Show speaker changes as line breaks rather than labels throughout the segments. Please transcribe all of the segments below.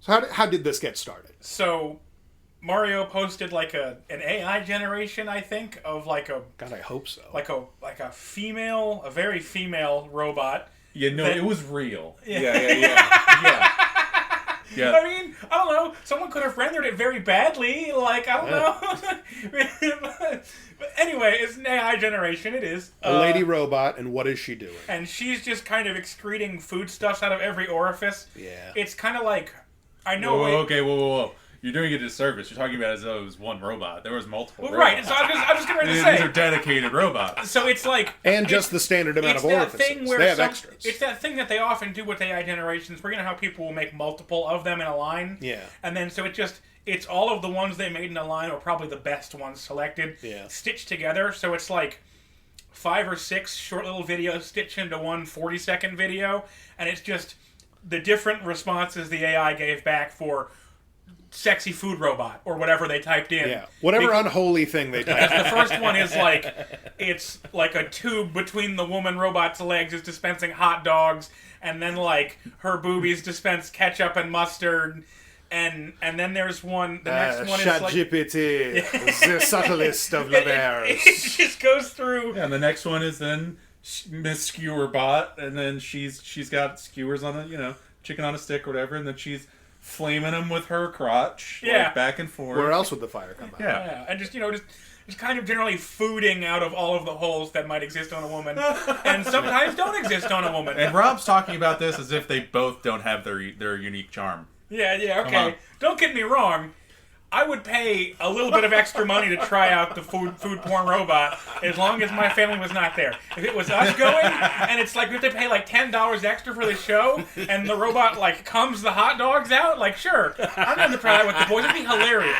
So how did this get started?
So Mario posted like an AI generation, I think, of like a...
God, I hope so.
Like a very female robot.
Yeah, no, it was real.
Yeah. Yeah. I mean, I don't know. Someone could have rendered it very badly. Like, I don't know. But anyway, it's an AI generation. It is.
A lady robot, and what is she doing?
And she's just kind of excreting foodstuffs out of every orifice.
Yeah.
It's kind of like... I know...
Whoa. You're doing a disservice. You're talking about it as though it was one robot. There was multiple robots.
Right. So I was just going to say...
These are dedicated robots.
So it's like...
And just the standard amount of orifices. They have extras.
It's that thing that they often do with AI generations, where you know how people will make multiple of them in a line?
Yeah.
And then so it's all of the ones they made in a line, or probably the best ones selected, stitched together. So it's like 5 or 6 short little videos stitched into one 40-second video. And it's just the different responses the AI gave back for... sexy food robot, or whatever they typed in.
Yeah, whatever unholy thing they typed in.
The first one is like, it's like a tube between the woman robot's legs is dispensing hot dogs, and then like her boobies dispense ketchup and mustard, and then there's one, the next one is like...
ChatGPT, the subtlest of lovers.
It just goes through...
Yeah, and the next one is then Miss Skewer Bot, and then she's got skewers on a, chicken on a stick or whatever, and then she's flaming them with her crotch, like, back and forth.
Where else would the fire come out?
Yeah. And just kind of generally fooding out of all of the holes that might exist on a woman, and sometimes don't exist on a woman.
And Rob's talking about this as if they both don't have their unique charm.
Yeah, okay. Don't get me wrong. I would pay a little bit of extra money to try out the food porn robot, as long as my family was not there. If it was us going, and it's like we have to pay like $10 extra for the show, and the robot like comes the hot dogs out, like sure, I'm going to try that with the boys. It'd be hilarious.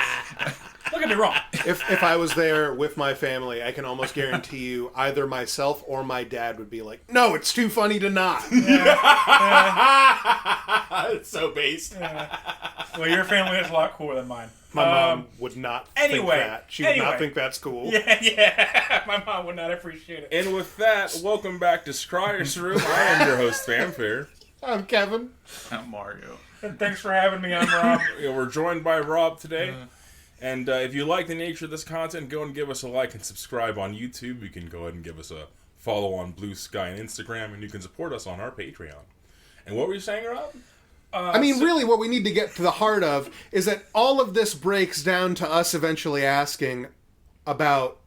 Don't get me wrong.
If I was there with my family, I can almost guarantee you either myself or my dad would be like, "No, it's too funny to not."
It's so based.
Well, your family is a lot cooler than mine.
My mom would not think that. She would not think that's cool.
Yeah. My mom would not appreciate it.
And with that, welcome back to Scryer's Room. I am your host, Famfare.
I'm Kevin.
I'm Mario.
And thanks for having me. I'm Rob.
We're joined by Rob today. And if you like the nature of this content, go and give us a like and subscribe on YouTube. You can go ahead and give us a follow on Blue Sky and Instagram, and you can support us on our Patreon. And what were you saying, Rob?
Really, what we need to get to the heart of is that all of this breaks down to us eventually asking about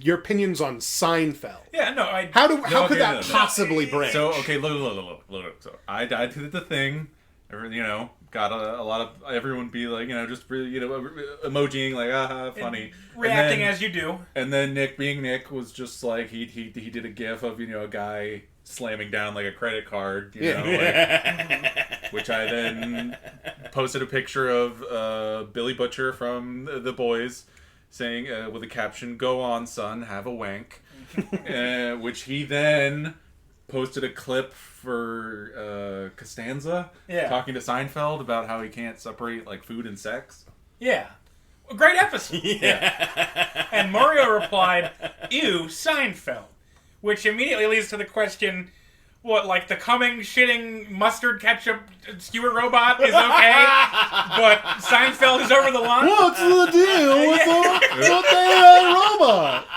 your opinions on Seinfeld.
Yeah, no,
How could that possibly break?
So, okay, look. So, I did the thing, got a lot of everyone be like, just really, emojiing like, funny,
reacting as you do.
And then Nick, being Nick, was just like he did a gif of a guy slamming down like a credit card, which I then posted a picture of Billy Butcher from The Boys saying with a caption, "Go on, son, have a wank," which he then posted a clip for Costanza talking to Seinfeld about how he can't separate like food and sex.
Yeah. A great episode. Yeah. And Mario replied, "Ew, Seinfeld." Which immediately leads to the question, what, like the coming, shitting, mustard ketchup skewer robot is okay, but Seinfeld is over the line?
What's the deal with the AI robot?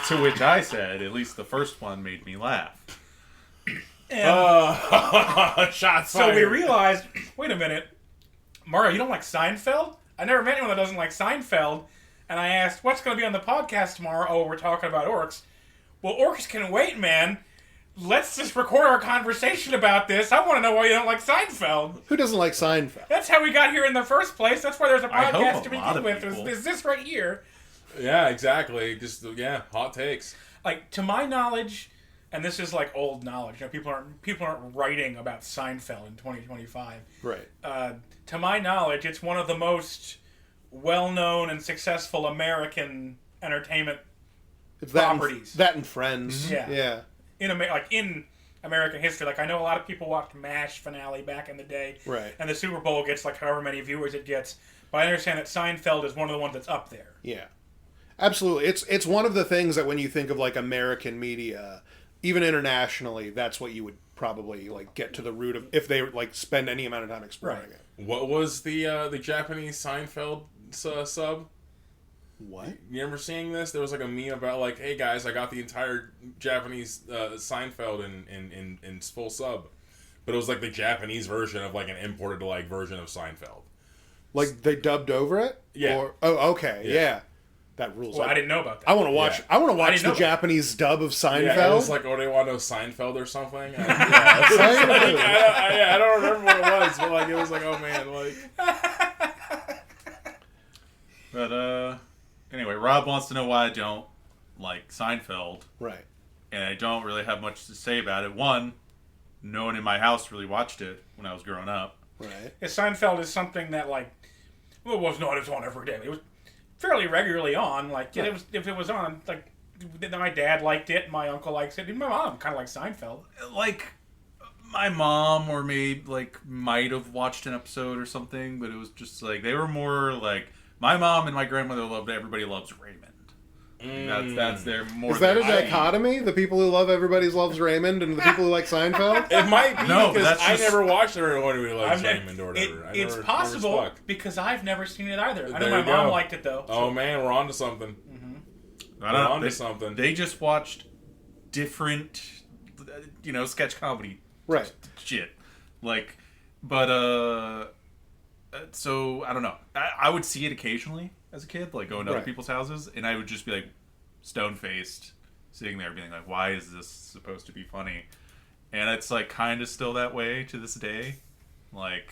To which I said, at least the first one made me laugh.
Shots fired.
So we realized, wait a minute, Mario, you don't like Seinfeld? I never met anyone that doesn't like Seinfeld. And I asked, what's going to be on the podcast tomorrow? Oh, we're talking about orcs. Well, orcs can wait, man. Let's just record our conversation about this. I want to know why you don't like Seinfeld.
Who doesn't like Seinfeld?
That's how we got here in the first place. That's why there's a podcast to begin with.
People.
Is this right here?
Yeah, exactly. Just hot takes.
Like, to my knowledge, and this is like old knowledge. People aren't writing about Seinfeld in 2025.
Right.
To my knowledge, it's one of the most well-known and successful American entertainment properties.
That and Friends.
Mm-hmm.
Yeah.
In American history, like I know a lot of people watched MASH finale back in the day,
right?
And the Super Bowl gets like however many viewers it gets, but I understand that Seinfeld is one of the ones that's up there.
Yeah, absolutely. It's one of the things that when you think of like American media, even internationally, that's what you would probably like get to the root of if they like spend any amount of time exploring
Right.
it.
What was the Japanese Seinfeld sub?
What?
You remember seeing this? There was like a meme about like, hey guys, I got the entire Japanese Seinfeld in full sub, but it was like the Japanese version of like an imported like version of Seinfeld.
Like they dubbed over it?
Yeah.
Or, oh, okay. Yeah. That rules.
Well, I didn't know about that.
I want to watch.
Yeah.
I want to watch
didn't
the
know that.
Japanese dub of Seinfeld.
Yeah, it was like, oh, they want to know Seinfeld or something. I don't remember what it was, but like it was like, oh man, like.
But anyway, Rob wants to know why I don't like Seinfeld,
Right.
and I don't really have much to say about it. One, no one in my house really watched it when I was growing up.
Right.
Yeah, Seinfeld is something that like, well, it was not as on every day. It was fairly regularly on. Like, yeah, it was if it was on, like, my dad liked it, my uncle likes it, and my mom kind of likes Seinfeld.
Like, my mom or maybe like might have watched an episode or something, but it was just like they were more like my mom and my grandmother loved Everybody Loves Raymond. That's their more.
Is that a
their
dichotomy? The people who love Everybody Loves Raymond and the people who like Seinfeld?
It might be
No,
because
that's
I
just-
never watched Everybody Loves
I've ne-
Raymond or whatever. I
It's
never
possible
stuck.
because I've never seen it either. I know
There
my
you
mom
go.
liked it though.
Oh man, we're on to something.
I
We're
don't know.
on to something.
They just watched different, sketch comedy
Right.
shit. Like, but so I don't know. I would see it occasionally as a kid, like going to other
Right.
people's houses, and I would just be like stone faced, sitting there, being like, "Why is this supposed to be funny?" And it's like kind of still that way to this day. Like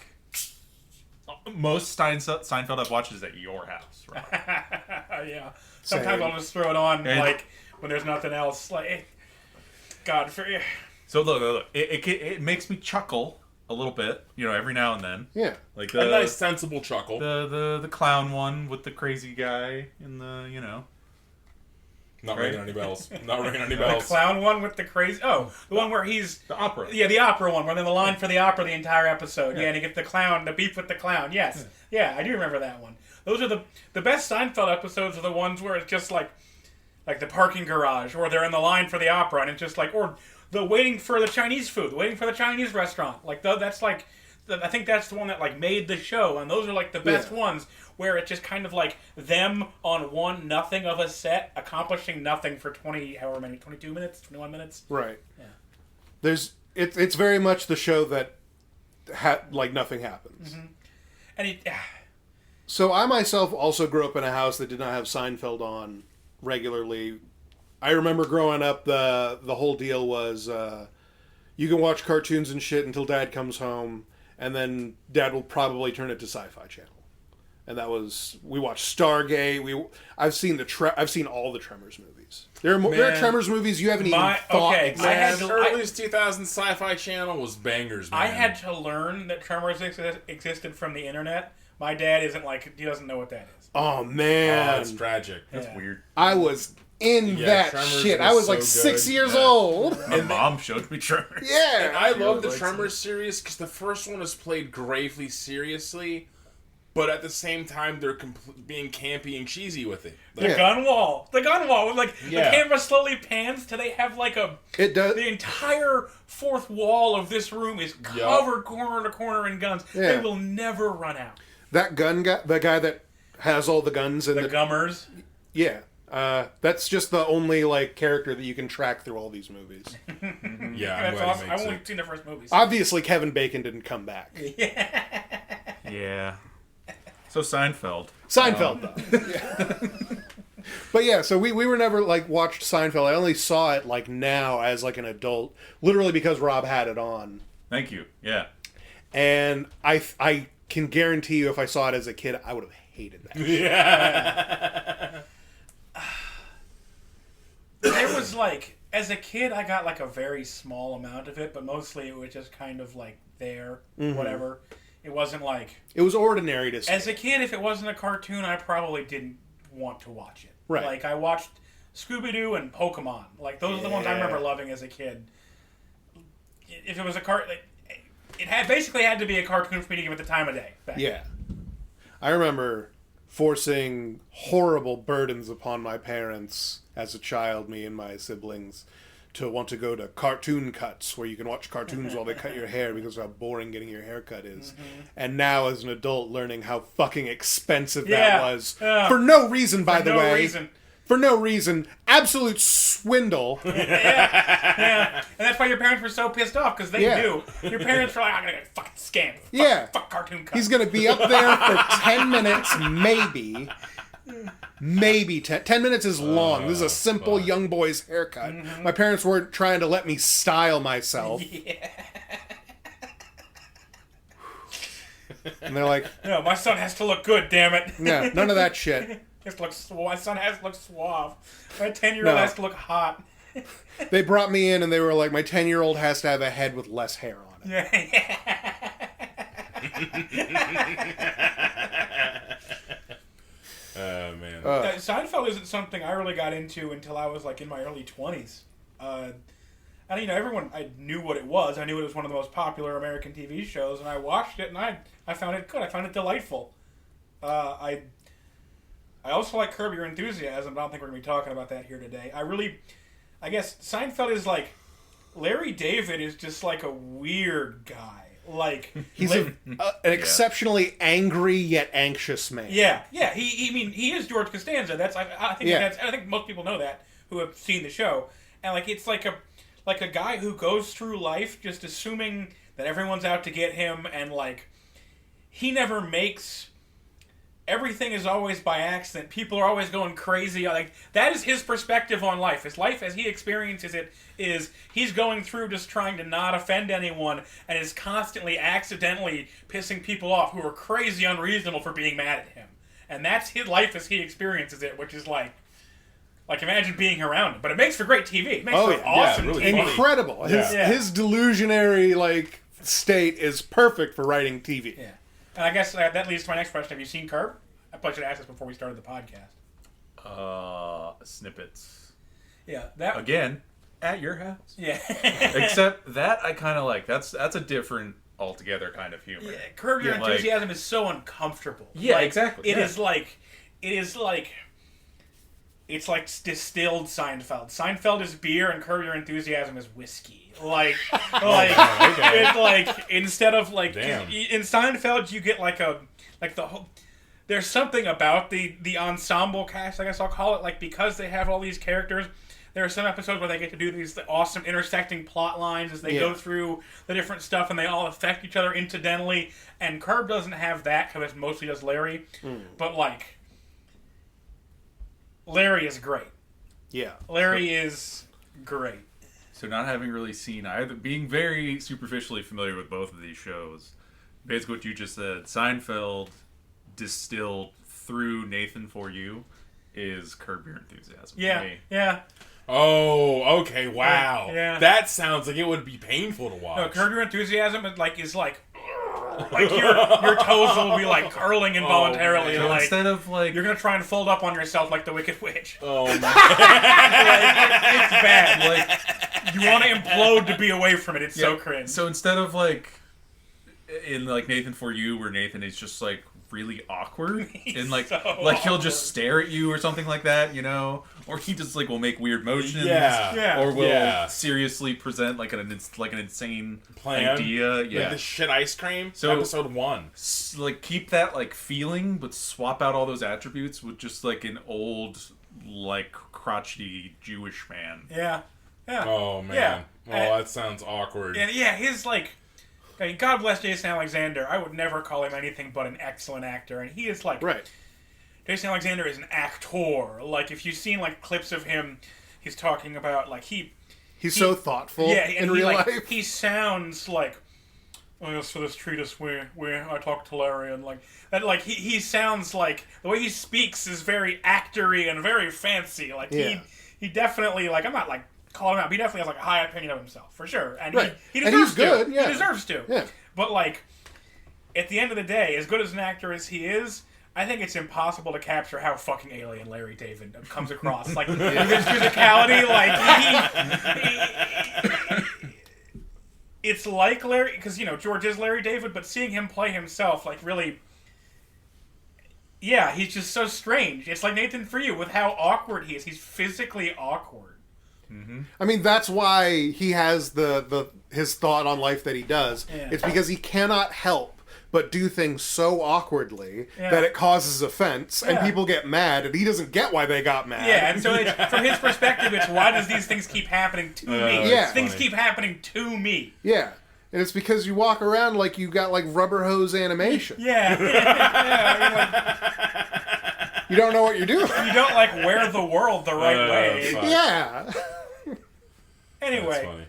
most Seinfeld I've watched is at your house, right?
Yeah. Sometimes
Same.
I'll just throw it on
And-
like when there's nothing else. Like, God, for you.
So look, it makes me chuckle a little bit, every now and then.
Yeah.
Like
A nice sensible chuckle.
the clown one with the crazy guy in the
Not
Right.
ringing any bells. Not ringing any
The
bells.
clown one with the crazy. Oh, the one where he's.
the opera.
Yeah, the opera one, where they're in the line for the opera the entire episode. Yeah, and he gets the beef with the clown. Yes. Yeah, I do remember that one. Those are the best Seinfeld episodes are the ones where it's just like the parking garage, or they're in the line for the opera, and it's just like, or the waiting for the Chinese food, waiting for the Chinese restaurant. Like, that's like, I think that's the one that like made the show, and those are like the best ones where it's just kind of like them on nothing of a set accomplishing nothing for 22 minutes, 21 minutes.
Right.
Yeah.
It's very much the show that like nothing happens.
Mm-hmm. And
So I myself also grew up in a house that did not have Seinfeld on regularly. I remember growing up, the whole deal was you can watch cartoons and shit until Dad comes home, and then Dad will probably turn it to Sci-Fi Channel. And that was, we watched Stargate. I've seen all the Tremors movies. There are Tremors movies you haven't even thought existed.
I had
Man,
to-
early 2000s Sci-Fi Channel was bangers, man.
I had to learn that Tremors existed from the internet. My dad he doesn't know what that is.
Oh
Oh,
man,
that's tragic.
That's
Yeah.
weird.
I was in
Yeah,
that
Tremors
shit.
was
I was
so
like
good.
6 years
Yeah.
old.
My mom showed me Tremors.
Yeah,
And I love the
likes
Tremors series because the first one is played gravely seriously, but at the same time they're being campy and cheesy with it.
The
Yeah.
gun wall. The gun wall. Like,
Yeah.
the camera slowly pans till they have like
it does.
the entire fourth wall of this room is covered corner to corner in guns.
Yeah.
They will never run out.
That gun guy, the guy that has all the guns in
The Gummers.
yeah. That's just the only like character that you can track through all these movies.
Yeah, I'm
That's
glad
awesome.
he
I've
makes
only
it.
seen the first movies.
Obviously, Kevin Bacon didn't come back.
Yeah. So Seinfeld.
Seinfeld, though. But yeah, so we were never like watched Seinfeld. I only saw it like now as like an adult, literally because Rob had it on,
Thank you. Yeah.
and I can guarantee you, if I saw it as a kid, I would have hated that.
Yeah.
There was like, as a kid, I got like a very small amount of it, but mostly it was just kind of like there, whatever. It wasn't like,
It was ordinary to see.
as a kid, if it wasn't a cartoon, I probably didn't want to watch it.
Right.
Like, I watched Scooby-Doo and Pokemon. Like, those are the ones I remember loving as a kid. If it was a it basically had to be a cartoon for me to give it the time of day. back
Yeah. I remember forcing horrible burdens upon my parents as a child, me and my siblings, to want to go to cartoon cuts where you can watch cartoons while they cut your hair because of how boring getting your hair cut is. And now as an adult learning how fucking expensive that was for no reason, by the way. For no reason. Absolute swindle.
Yeah. And that's why your parents were so pissed off, because they knew. Your parents were like, I'm going to get fucking scammed. Fuck cartoon cuts.
He's going to be up there for 10 minutes, maybe. Maybe 10 minutes is long. This is a simple young boy's haircut. My parents weren't trying to let me style myself. And they're like,
no, my son has to look good, damn it.
Yeah, none of that shit.
My son has to look suave. My 10-year-old has to look hot.
They brought me in and they were like, my 10-year-old has to have a head with less hair on it.
Oh, man.
Seinfeld isn't something I really got into until I was like in my early 20s. And, you know, everyone, I knew what it was. I knew it was one of the most popular American TV shows, and I watched it, and I found it good. I found it delightful. I also like Curb Your Enthusiasm, but I don't think we're going to be talking about that here today. I guess Seinfeld is like, Larry David is just like a weird guy. Like
he's an exceptionally angry yet anxious man.
Yeah. He is George Costanza. I think most people know that who have seen the show. And like it's like a guy who goes through life just assuming that everyone's out to get him, and like he never makes. Everything is always by accident. People are always going crazy. Like that is his perspective on life. His life, as he experiences it, is he's going through just trying to not offend anyone, and is constantly accidentally pissing people off who are crazy unreasonable for being mad at him. And that's his life as he experiences it, which is like imagine being around him. But it makes for great TV. It makes for awesome
really
TV.
Incredible. His delusionary state is perfect for writing TV.
Yeah. And I guess that leads to my next question. Have you seen Curb? I probably should ask this before we started the podcast.
Snippets.
Yeah. That
again at your house.
Yeah.
Except that I kind of like. That's a different altogether kind of humor.
Yeah. Curb Your Enthusiasm is so uncomfortable.
Yeah, exactly.
It's like distilled Seinfeld. Seinfeld is beer, and Curb Your Enthusiasm is whiskey. It's like instead of like in Seinfeld you get the whole. There's something about the ensemble cast, I guess I'll call it, like because they have all these characters. There are some episodes where they get to do these awesome intersecting plot lines as they go through the different stuff, and they all affect each other incidentally. And Curb doesn't have that because it's mostly just Larry, but like. Larry is great.
Yeah.
Larry is great.
So not having really seen either, being very superficially familiar with both of these shows, basically what you just said, Seinfeld distilled through Nathan For You is Curb Your Enthusiasm.
Yeah.
Oh, okay, wow.
Yeah.
That sounds like it would be painful to watch.
No, Curb Your Enthusiasm is like your toes will be like curling involuntarily.
So instead of
you're gonna try and fold up on yourself like the Wicked Witch.
Oh my!
It's bad. You want to implode to be away from it. It's so cringe.
So instead of in Nathan For You, where Nathan is just really awkward and he'll just stare at you or something like that, or he just will make weird motions, or will seriously present an insane idea,
like the shit ice cream.
So
episode 1,
keep that feeling, but swap out all those attributes with just an old crotchety Jewish man.
Yeah.
Oh man.
Yeah.
That sounds awkward.
And his God bless Jason Alexander. I would never call him anything but an excellent actor, and he is
right.
Jason Alexander is an actor. If you've seen clips of him, he's talking about
he's so thoughtful in real life.
He sounds like, oh yes, for this treatise where I talk to Larry and that. He sounds like the way he speaks is very actory and very fancy. He definitely I'm not call him out. He definitely has a high opinion of himself for sure, and he deserves to.
Yeah.
He deserves to.
Yeah.
But at the end of the day, as good as an actor as he is, I think it's impossible to capture how fucking alien Larry David comes across. With his physicality, it's like Larry, because George is Larry David, but seeing him play himself, really. Yeah, he's just so strange. It's like Nathan For You with how awkward he is. He's physically awkward.
I mean, that's why he has his thought on life that he does.
Yeah.
It's because he cannot help but do things so awkwardly that it causes offense, and people get mad, and he doesn't get why they got mad.
Yeah, and so from his perspective, it's why does these things keep happening to me?
Yeah.
Things keep happening to me.
Yeah. And it's because you walk around like you got, like, rubber hose animation.
Yeah.
You don't know what you're doing.
You don't, like, wear the world the right way.
fuck.
Yeah.
That's
Anyway,
funny.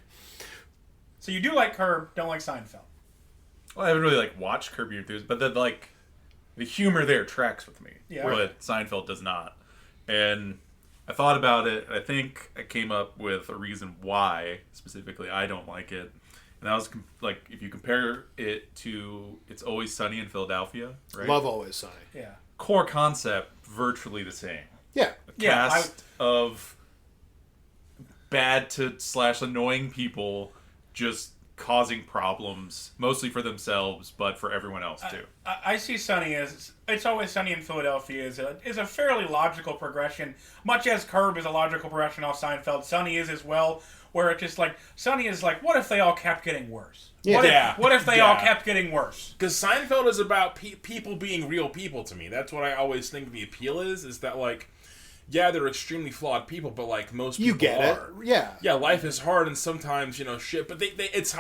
so you do like Curb, don't like Seinfeld.
Well, I haven't really like watched Curb Your Enthusiasm, but then like the humor there tracks with me,
Yeah.
but Seinfeld does not. And I thought about it. I think I came up with a reason why specifically I don't like it, and that was like if you compare it to It's Always Sunny in Philadelphia, right?
Love Always Sunny.
Yeah.
Core concept virtually the same.
Yeah.
A cast of bad to / annoying people just causing problems, mostly for themselves, but for everyone else too.
I see Sunny as It's Always Sunny in Philadelphia is a fairly logical progression, much as Curb is a logical progression off Seinfeld. Sunny is as well, where it's just like Sunny is like, what if they all kept getting worse?
Yeah.
What if they all kept getting worse?
Because Seinfeld is about people being real people to me. That's what I always think the appeal is that, like, yeah, they're extremely flawed people, but, like, most people
You get
are.
it. Yeah.
Yeah, life is hard and sometimes, shit, but it's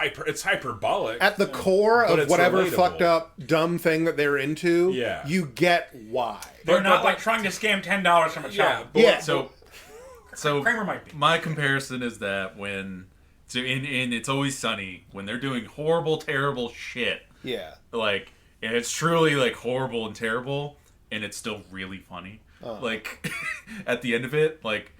hyperbolic.
At the core
But
of
it's
whatever
relatable.
fucked up, dumb thing that they're into,
Yeah.
you get why.
They're not like trying to scam $10 from a child.
Yeah.
So
Kramer might be.
my comparison is that in It's Always Sunny, when they're doing horrible, terrible shit,
Yeah.
like, and it's truly like horrible and terrible, and it's still really funny. Like at the end of it, like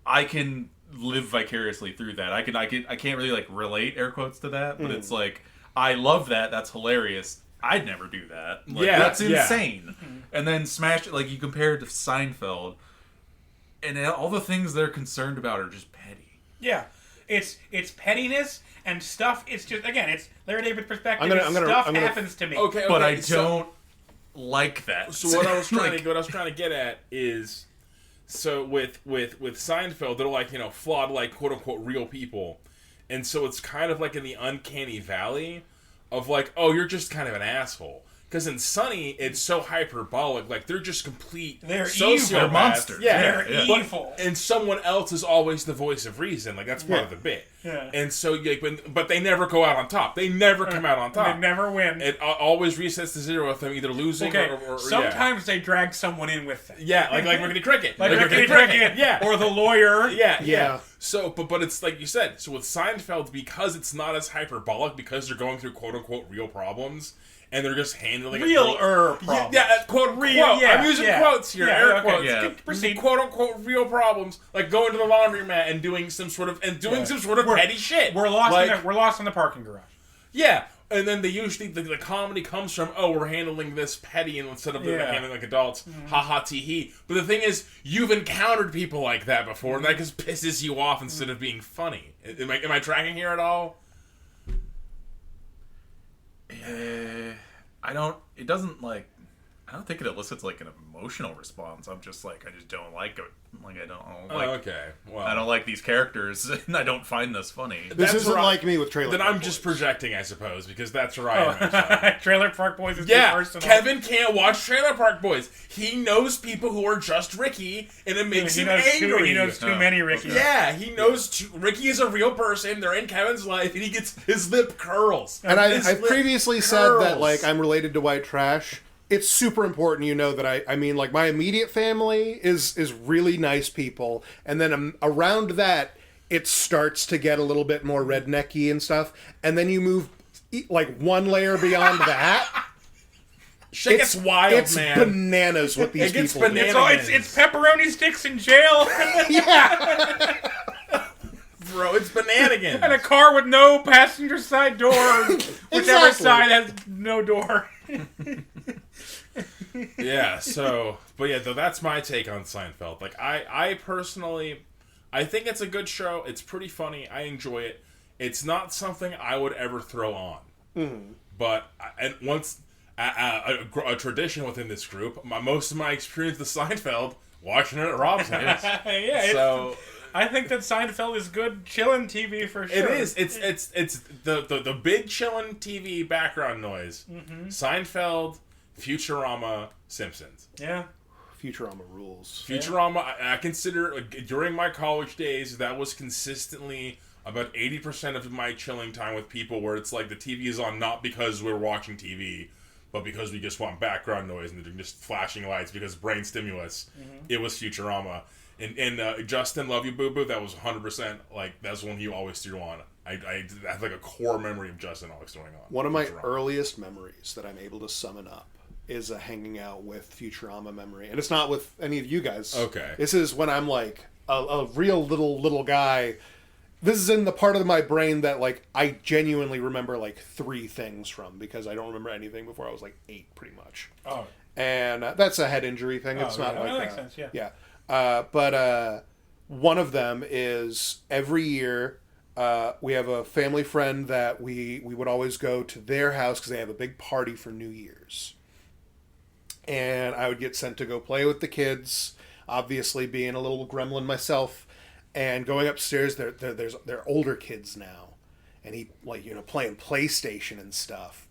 I can live vicariously through that. I can't really like relate air quotes to that, but it's like I love that. That's hilarious. I'd never do that. Like,
Yeah,
that's
yeah.
insane. And then smash it, like you compare it to Seinfeld, and all the things they're concerned about are just petty.
Yeah. It's pettiness and stuff. It's just, again, it's Larry David's perspective.
I'm gonna-
Happens to me.
Okay,
But I
so-
don't like that.
So what I was trying
Like,
to get at is, so with Seinfeld, they're like, flawed, like, quote unquote real people, and so it's kind of like in the uncanny valley of like, oh, you're just kind of an asshole. Because in Sunny, it's so hyperbolic, like they're just complete.
They're
sociopaths.
evil.
They're monsters.
Yeah,
They're
Yeah.
evil.
And someone else is always the voice of reason. Like that's part of the bit.
Yeah.
And so, but they never go out on top. They never come out on top.
They never win.
It always resets to zero with them either losing
Okay,
or
sometimes they drag someone in with them.
yeah, like Rickety Cricket,
Like Rickety Cricket.
yeah,
Or the lawyer.
Yeah.
So, but it's like you said. So with Seinfeld, because it's not as hyperbolic, because they're going through quote unquote real problems, and they're just handling
Real
Yeah,
problems.
quote
Real,
quote.
yeah,
I'm using
yeah.
quotes here,
Yeah,
air
okay,
quotes.
yeah.
Proceed.
Quote unquote real problems, like going to the laundromat and doing some sort of petty shit.
We're lost.
Like,
We're lost in the parking garage.
yeah, and then they usually the comedy comes from, oh, we're handling this petty and instead of handling like adults, ha ha tee hee. But the thing is, you've encountered people like that before, and that just pisses you off instead of being funny. Am I tracking here at all?
I don't. It doesn't like. I don't think it elicits like an emotional response. I'm just like, I just don't like it. Like I don't like.
Okay, well,
I don't like these characters, and I don't find this funny.
This
That's
isn't
where I-
like me with Trailer
then
Park
I'm just
Boys.
projecting, I suppose, because that's where I am. actually.
Trailer Park Boys is too
Yeah,
personal.
Kevin can't watch Trailer Park Boys. He knows people who are just Ricky, and it makes
He
him
knows
angry.
he knows too many Ricky.
Yeah, he knows Ricky is a real person. They're in Kevin's life, and he gets his lip curls.
And
His
I
lip
previously said that,
curls.
like, I'm related to white trash. It's super important, you know, that I mean, like, my immediate family is really nice people. And then around that, it starts to get a little bit more rednecky and stuff. And then you move, like, one layer beyond that.
Shit gets wild,
it's
man.
bananas what these
It gets
people do.
bananas.
It's pepperoni sticks in jail
Yeah.
Bro, it's bananigans.
and a car with no passenger side door. Whichever
Exactly.
side has no door.
Yeah, so, but yeah, though that's my take on Seinfeld. Like, I personally, I think it's a good show. It's pretty funny. I enjoy it. It's not something I would ever throw on. Mm-hmm. But, and once, a tradition within this group, most of my experience with Seinfeld watching it at Rob's house.
So I think that Seinfeld is good chillin' TV for sure.
It is. It's the big chillin' TV background noise. Mm-hmm. Seinfeld, Futurama, Simpsons.
Yeah.
Futurama rules.
Futurama, I consider, during my college days, that was consistently about 80% of my chilling time with people, where it's like the TV is on not because we're watching TV, but because we just want background noise and just flashing lights because brain stimulus. Mm-hmm. It was Futurama. And Justin, love you, boo boo. That was 100%. Like, that's one he always threw on. I have like a core memory of Justin always throwing on.
One of my earliest memories that I'm able to summon up is a hanging out with Futurama memory, and it's not with any of you guys.
Okay,
this is when I'm like a real little guy. This is in the part of my brain that like I genuinely remember like 3 things from, because I don't remember anything before I was like 8, pretty much.
Oh,
and that's a head injury thing. It's not like
that makes sense. Yeah.
But one of them is every year we have a family friend that we would always go to their house because they have a big party for New Year's. And I would get sent to go play with the kids, obviously being a little gremlin myself, and going upstairs. They're older kids now, and he playing PlayStation and stuff,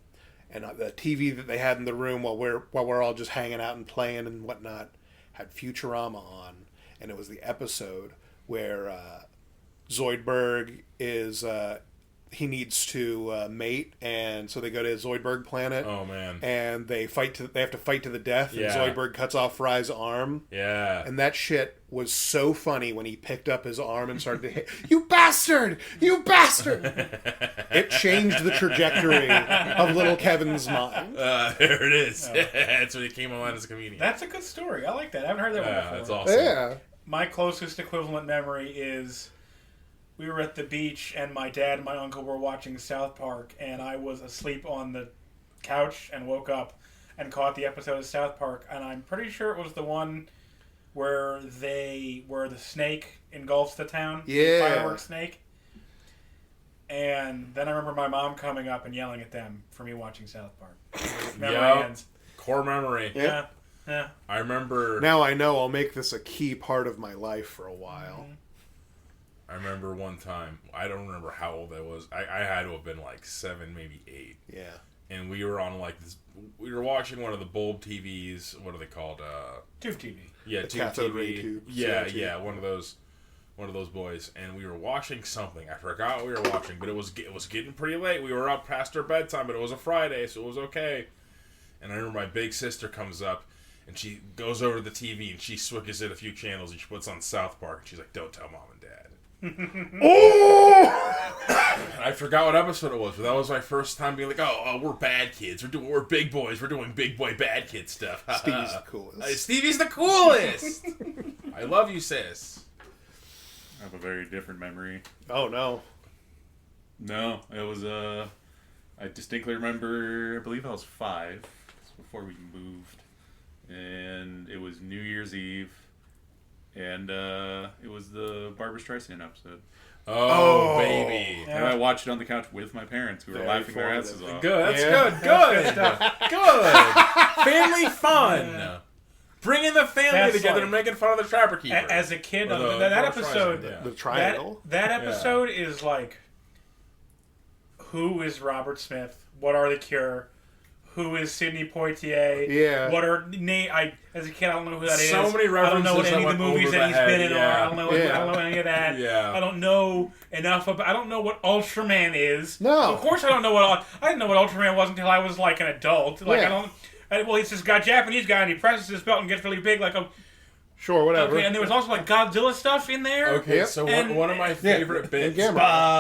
and the TV that they had in the room while we're all just hanging out and playing and whatnot had Futurama on, and it was the episode where Zoidberg is he needs to mate, and so they go to Zoidberg planet.
Oh man!
And they have to fight to the death.
Yeah.
And Zoidberg cuts off Fry's arm.
Yeah.
And that shit was so funny when he picked up his arm and started to hit. You bastard! You bastard! It changed the trajectory of little Kevin's mind.
There it is. That's when he came on as a comedian.
That's a good story. I like that. I haven't heard that one before.
That's awesome.
Yeah.
My closest equivalent memory is we were at the beach and my dad and my uncle were watching South Park, and I was asleep on the couch and woke up and caught the episode of South Park, and I'm pretty sure it was the one where the snake engulfs the town.
Yeah.
The fireworks snake. And then I remember my mom coming up and yelling at them for me watching South Park. Memory ends.
Core memory.
Yeah.
I remember.
Now I know I'll make this a key part of my life for a while.
Mm-hmm.
I remember one time, I don't remember how old I was. I had to have been like 7, maybe 8.
Yeah.
And we were on like this. We were watching one of the bulb TVs. What are they called?
Tube TV.
Yeah,
The
Tube
cathode
TV.
ray tube.
Yeah,
CRT.
yeah, one of those boys. And we were watching something. I forgot what we were watching, but it was getting pretty late. We were up past our bedtime, but it was a Friday, so it was okay. And I remember my big sister comes up, and she goes over to the TV, and she switches it a few channels, and she puts on South Park, and she's like, "Don't tell Mom and Dad." I forgot what episode it was, but that was my first time being like, "Oh, we're bad kids. We're big boys. We're doing big boy bad kid stuff."
Stevie's the coolest.
Stevie's the coolest. I love you, sis.
I have a very different memory.
Oh no.
No, it was I distinctly remember. I believe I was 5. It's before we moved, and it was New Year's Eve. And it was the Barbra Streisand episode.
Oh, baby.
And I watched it on the couch with my parents, who were
Very
laughing their asses off.
Good. That's
Yeah.
good. Family fun.
Yeah.
Bringing the family
That's
together
like-
and making fun of the Trapper Keeper.
As a kid,
Or the
that
Barbra
episode,
Streisand, yeah.
The triangle.
that episode is like, who is Robert Smith? What are the Cure? Who is Sidney Poitier?
Yeah.
What are as a kid, I don't know who that is.
So many
I don't know what
references
any
that
of the
went
movies
over
that
the
he's
head,
been in.
yeah.
Or I don't know.
Yeah.
I don't know any of that.
Yeah.
I don't know enough about. I don't know what Ultraman is.
No.
Of course, I don't know what. I didn't know what Ultraman was until I was like an adult. Like
Yeah.
well, he's this guy, Japanese guy, and he presses his belt and gets really big. Like
Sure, whatever.
okay, and there was also like Godzilla stuff in there.
Okay,
Yep.
so
And-
one of my favorite bits.
Gamera.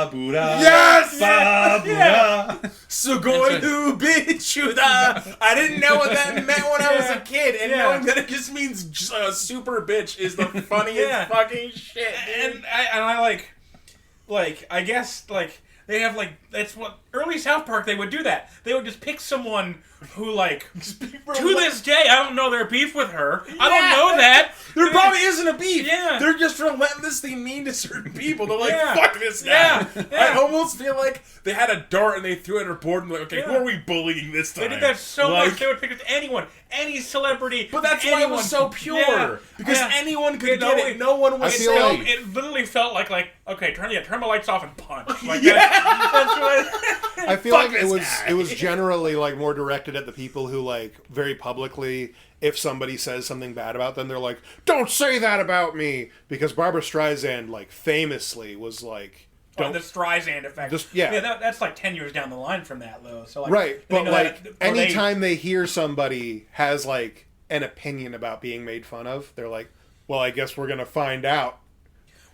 Ba-boo-da.
Yes!
Ba-boo-da.
Sugoi nu bichuda. I didn't know what that meant when I was a kid, and knowing that it just means super bitch is the funniest fucking shit. Dude.
And I like I guess like They have like that's what early South Park they would do that. They would just pick someone who like to this day I don't know their beef with her. I don't know that.
There probably isn't a beef.
Yeah.
They're just relentlessly mean to certain people. They're like,
Yeah.
fuck this guy.
Yeah.
I almost feel like they had a dart and they threw it at her board and like, okay, who are we bullying this time?
They did that so
Like,
much. They would pick anyone, any celebrity.
But that's
anyone.
why it was so pure.
Yeah.
Because
Yeah.
anyone could
You know,
get it. No one was
I feel
saying.
like-
It literally felt like okay, turn the lights off and punch. Like
Yeah.
that's what
I feel
Fuck
like it
this
was
guy.
it was generally like more directed at the people who like very publicly, if somebody says something bad about them, they're like, "Don't say that about me," because Barbara Streisand like famously was like,
the Streisand effect. That's like 10 years down the line from that, though. So like,
right,
they
but
know
like
that- or
anytime they hear somebody has like an opinion about being made fun of, they're like, "Well, I guess we're gonna find out."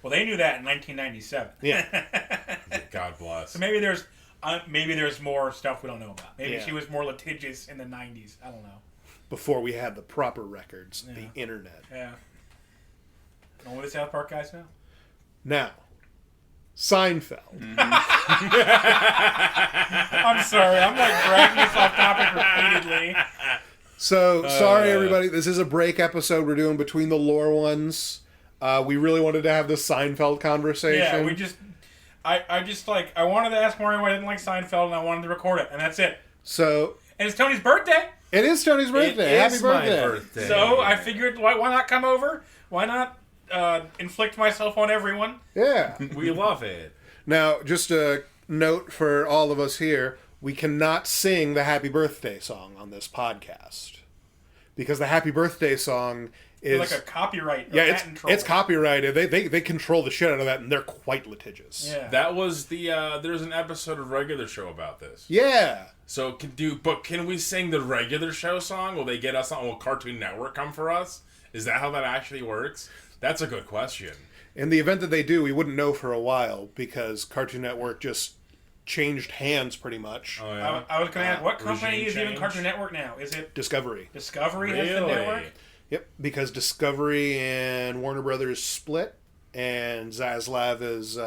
Well, they knew that in 1997.
Yeah.
God bless.
So maybe there's more stuff we don't know about. Maybe
Yeah.
she was more litigious in the 90s. I don't know.
Before we had the proper records, the internet.
Yeah. Only the South Park guys know.
Now, Seinfeld.
I'm sorry. I'm like dragging this off topic repeatedly.
So, sorry everybody, this is a break episode we're doing between the lore ones. We really wanted to have this Seinfeld conversation.
Yeah, I wanted to ask Mario why I didn't like Seinfeld, and I wanted to record it, and that's it.
So,
And it's Tony's birthday,
it is Tony's birthday.
It
Happy
is my
birthday.
birthday.
so I figured why not come over? Why not inflict myself on everyone?
Yeah.
We love it.
Now, just a note for all of us here, we cannot sing the happy birthday song on this podcast. Because the happy birthday song is...
Like a copyright or
yeah,
patent troll.
it's copyrighted. They control the shit out of that, and they're quite litigious.
Yeah.
That was the there's an episode of Regular Show about this.
Yeah.
So can we sing the Regular Show song? Will they get us on? Will Cartoon Network come for us? Is that how that actually works? That's a good question.
In the event that they do, we wouldn't know for a while, because Cartoon Network just changed hands pretty much.
Oh yeah.
I was going to ask, what company
regime
is even
change?
Cartoon Network now? Is it
Discovery.
Discovery has the network?
Yep, because Discovery and Warner Brothers split, and Zaslav is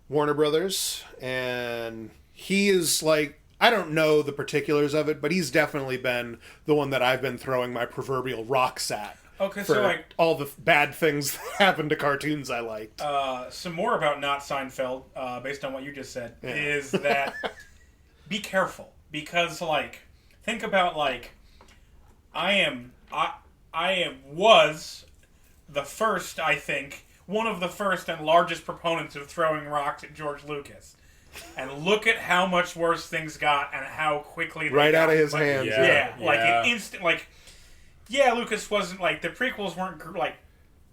Warner Brothers, and he is like, I don't know the particulars of it, but he's definitely been the one that I've been throwing my proverbial rocks at.
Okay,
For
so like
all the bad things that happened to cartoons I liked.
some more about not Seinfeld, based on what you just said,
Yeah.
is that be careful, because like think about like was the first, I think, one of the first and largest proponents of throwing rocks at George Lucas. And look at how much worse things got and how quickly they
Right
got.
out of his
Like,
hands.
Yeah, like
Yeah.
an instant. Like, yeah, Lucas wasn't like the prequels weren't like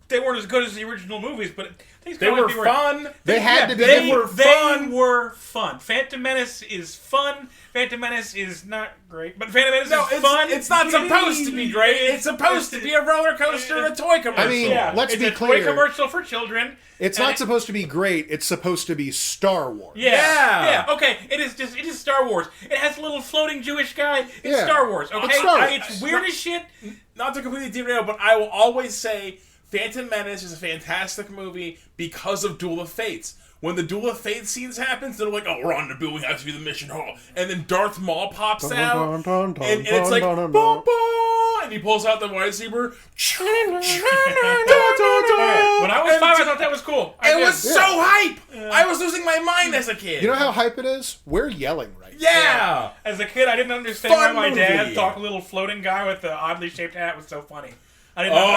they weren't as good as the original movies, but things
They were
be
fun.
They had to be.
They
were fun.
were fun. Phantom Menace is fun. Phantom Menace is not great, but Phantom Menace
No,
is fun.
it's not supposed to be great. It's supposed to be a roller coaster and a toy commercial.
I mean,
Yeah,
let's
it's
be
a
clear.
toy commercial for children.
It's
and
not supposed to be great. It's supposed to be Star Wars.
Yeah. Okay. It is Star Wars. It has a little floating Jewish guy. It's
Yeah.
Star Wars. Okay.
It's Star Wars.
It's weird as shit.
Not to completely derail, but I will always say Phantom Menace is a fantastic movie because of Duel of Fates. When the Duel of Fates scenes happens, they're like, "Oh, we're on Naboo. We have to be the mission hall." And then Darth Maul pops out, and it's like, "Boom, boom," and he pulls out the lightsaber.
When I was 5, I thought that was cool. I
It
did.
was so hype. I was losing my mind as a kid.
You know how hype it is? We're yelling right now.
Yeah.
As a kid, I didn't understand
Fun
why my dad
movie.
thought a little floating guy with the oddly shaped hat was so funny. I didn't.
Oh,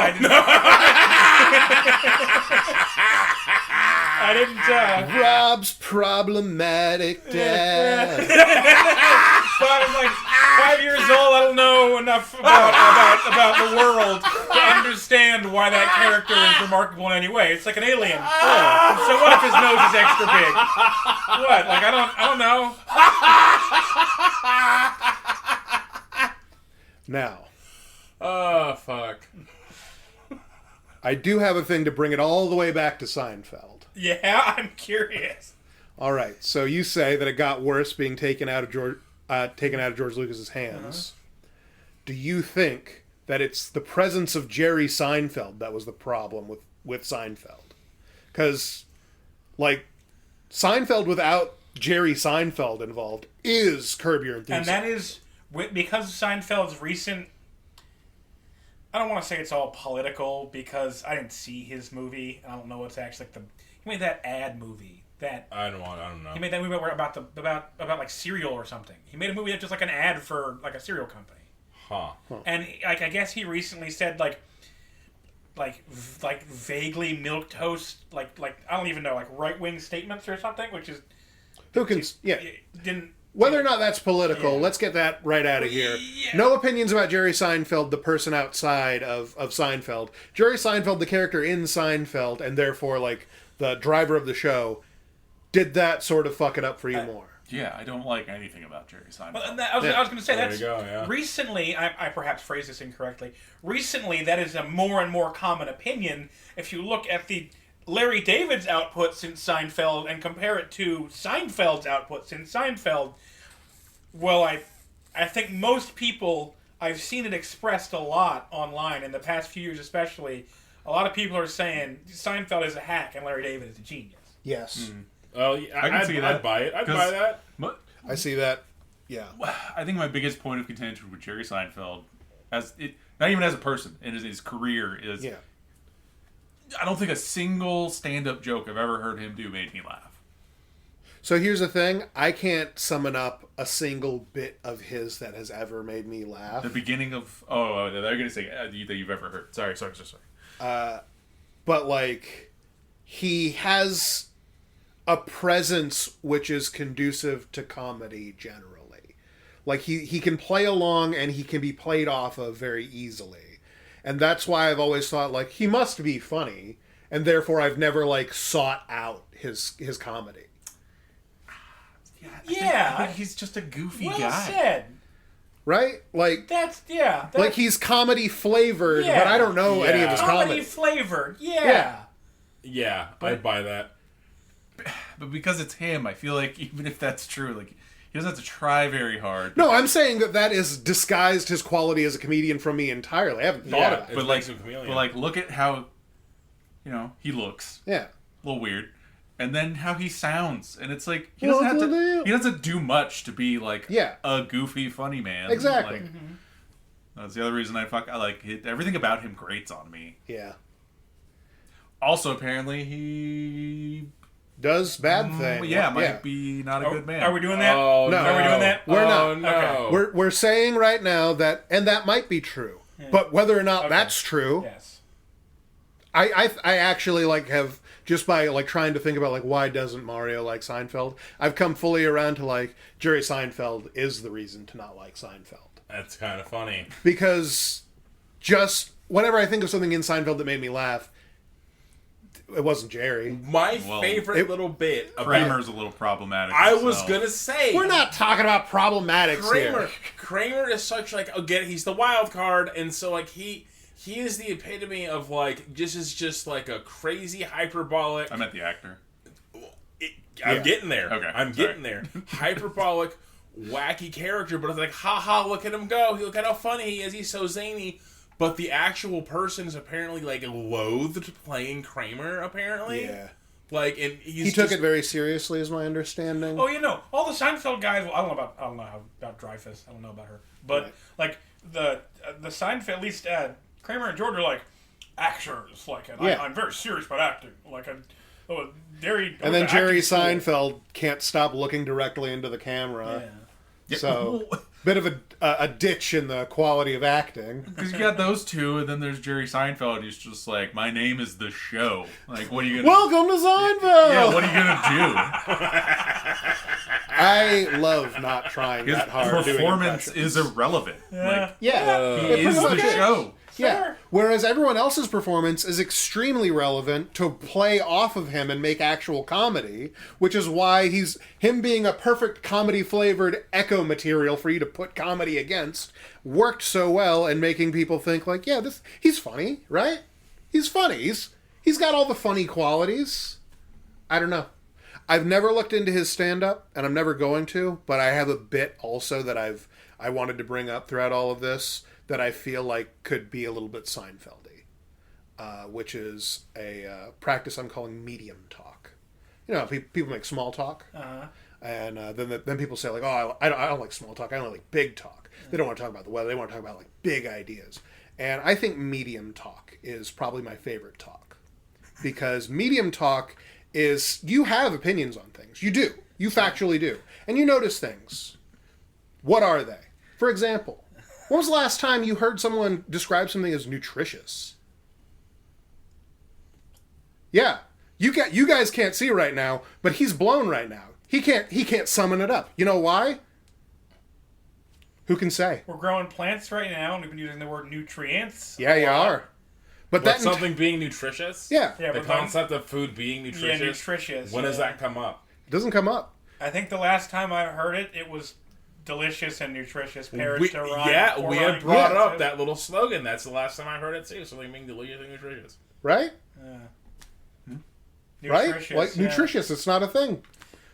I didn't.
Rob's problematic dad.
So I was like 5 years old. I don't know enough about the world to understand why that character is remarkable in any way. It's like an alien. So what if his nose is extra big? What? Like I don't know.
Now,
Oh, fuck.
I do have a thing to bring it all the way back to Seinfeld.
Yeah, I'm curious.
All right, so you say that it got worse being taken out of George Lucas's hands. Do you think that it's the presence of Jerry Seinfeld that was the problem with Seinfeld? Because, like, Seinfeld without Jerry Seinfeld involved is Curb Your Enthusiasm.
And that is because of Seinfeld's recent. I don't want to say it's all political because I didn't see his movie. I don't know what's actually like he made that ad movie that
I don't know.
he made that movie where about like cereal or something. He made a movie that's just like an ad for like a cereal company.
Huh.
And like I guess he recently said like vaguely milk toast like I don't even know like right wing statements or something, which is
Who can... Yeah.
didn't.
Whether or not that's political,
Yeah.
let's get that right out of here.
Yeah.
No opinions about Jerry Seinfeld, the person outside of Seinfeld. Jerry Seinfeld, the character in Seinfeld, and therefore, like, the driver of the show, did that sort of fuck it up for you more.
Yeah, I don't like anything about Jerry Seinfeld.
Well, I was going to say
There
that's
you go, yeah.
recently. I perhaps phrased this incorrectly. Recently, that is a more and more common opinion. If you look at the Larry David's output since Seinfeld and compare it to Seinfeld's output since Seinfeld, well, I think most people, I've seen it expressed a lot online in the past few years, especially. A lot of people are saying Seinfeld is a hack and Larry David is a genius.
Yes.
Oh, yeah,
I can see that.
I'd buy it. I'd
'Cause-
buy that.
I see that. Yeah.
I think my biggest point of contention with Jerry Seinfeld, not even as a person, in his career, is
Yeah.
I don't think a single stand-up joke I've ever heard him do made me laugh.
So here's the thing. I can't summon up a single bit of his that has ever made me laugh.
The beginning of they're going to say that you've ever heard. Sorry.
But, like, he has a presence which is conducive to comedy generally. Like, he can play along and he can be played off of very easily. And that's why I've always thought, like, he must be funny. And therefore I've never, like, sought out his comedy.
Yeah,
I think he's just a goofy
well
guy.
said.
Right? Like,
That's
like he's comedy flavored,
Yeah.
but I don't know any of his
comedy
comedy.
flavored.
Yeah.
Yeah, I'd buy that.
But because it's him, I feel like even if that's true, like he doesn't have to try very hard.
No, I'm saying that is disguised his quality as a comedian from me entirely. I haven't thought
Yeah,
about it.
but
It
like,
makes him chameleon.
but like, look at how, he looks.
Yeah.
A little weird. And then how he sounds, and it's like he
What's
doesn't have
the
to.
deal?
He doesn't do much to be like
Yeah.
a goofy, funny man.
Exactly.
Like, that's the other reason I like everything about him grates on me.
Yeah.
Also, apparently he
Does bad thing.
might be not a good man.
Are we doing that?
Oh,
No.
no.
Are we
doing that?
We're not.
Oh, no.
Okay.
We're saying right now that, and that might be true, but whether or not that's true,
Yes.
I actually like have just by like trying to think about like why doesn't Mario like Seinfeld, I've come fully around to like Jerry Seinfeld is the reason to not like Seinfeld.
That's kind of funny.
Because just whenever I think of something in Seinfeld that made me laugh, it wasn't Jerry.
My
Well,
favorite little bit about...
Kramer's a little problematic.
I was
himself.
gonna say...
We're not talking about problematics here.
Kramer is such like again he's the wild card, and so like he is the epitome of like just like a crazy hyperbolic.
I meant the actor.
I'm getting there.
Okay,
I'm
sorry.
getting there. Hyperbolic, wacky character, but it's like, haha, look at him go. Look at how funny he is. He's so zany. But the actual person is apparently like loathed playing Kramer. Apparently,
Yeah.
Like, and
He took it very seriously, is my understanding.
Oh, all the Seinfeld guys. Well, I don't know about Dreyfus. I don't know about her, but
Right.
like the Seinfeld, at least Kramer and George are like actors. Like, and
Yeah.
I'm very serious about acting. Like, Jerry.
And then Jerry
acting's cool.
Seinfeld can't stop looking directly into the camera.
Yeah.
So, bit of a ditch in the quality of acting.
Because you got those two, and then there's Jerry Seinfeld. He's just like, my name is the show. Like, what are you gonna?
Welcome to Seinfeld!
Yeah, what are you gonna
I love not trying
do? His
that hard doing
performance
impressions.
is irrelevant. Like,
Yeah.
he
It
is
pretty
the
much is.
show.
Yeah.
Sure.
Whereas everyone else's performance is extremely relevant to play off of him and make actual comedy, which is why him being a perfect comedy flavored echo material for you to put comedy against worked so well and making people think like, yeah, he's funny, right? He's funny. He's got all the funny qualities. I don't know. I've never looked into his stand-up, and I'm never going to, but I have a bit also that I wanted to bring up throughout all of this that I feel like could be a little bit Seinfeldy, which is a practice I'm calling medium talk. You know, people make small talk.
Uh-huh.
And then people say, like, oh, I don't like small talk. I only like big talk. They don't want to talk about the weather. They want to talk about, like, big ideas. And I think medium talk is probably my favorite talk. Because medium talk is, you have opinions on things. You do. You factually do. And you notice things. What are they? For example, when was the last time you heard someone describe something as nutritious? Yeah. You guys can't see right now, but he's blown right now. He can't summon it up. You know why? Who can say?
We're growing plants right now, and we've been using the word nutrients.
Yeah, you are. But
What, something being nutritious?
Yeah.
Yeah,
The
but
concept of food being nutritious?
Yeah, nutritious.
When does that come up?
it doesn't come up.
I think the last time I heard it, it was delicious and nutritious. Paired
We,
to rhyme,
yeah,
or
we
rhyme
had brought
concepts.
up that little slogan. That's the last time I heard it too. Something being delicious and nutritious.
Right? Right?
Nutritious,
Like,
yeah.
nutritious, it's not a thing.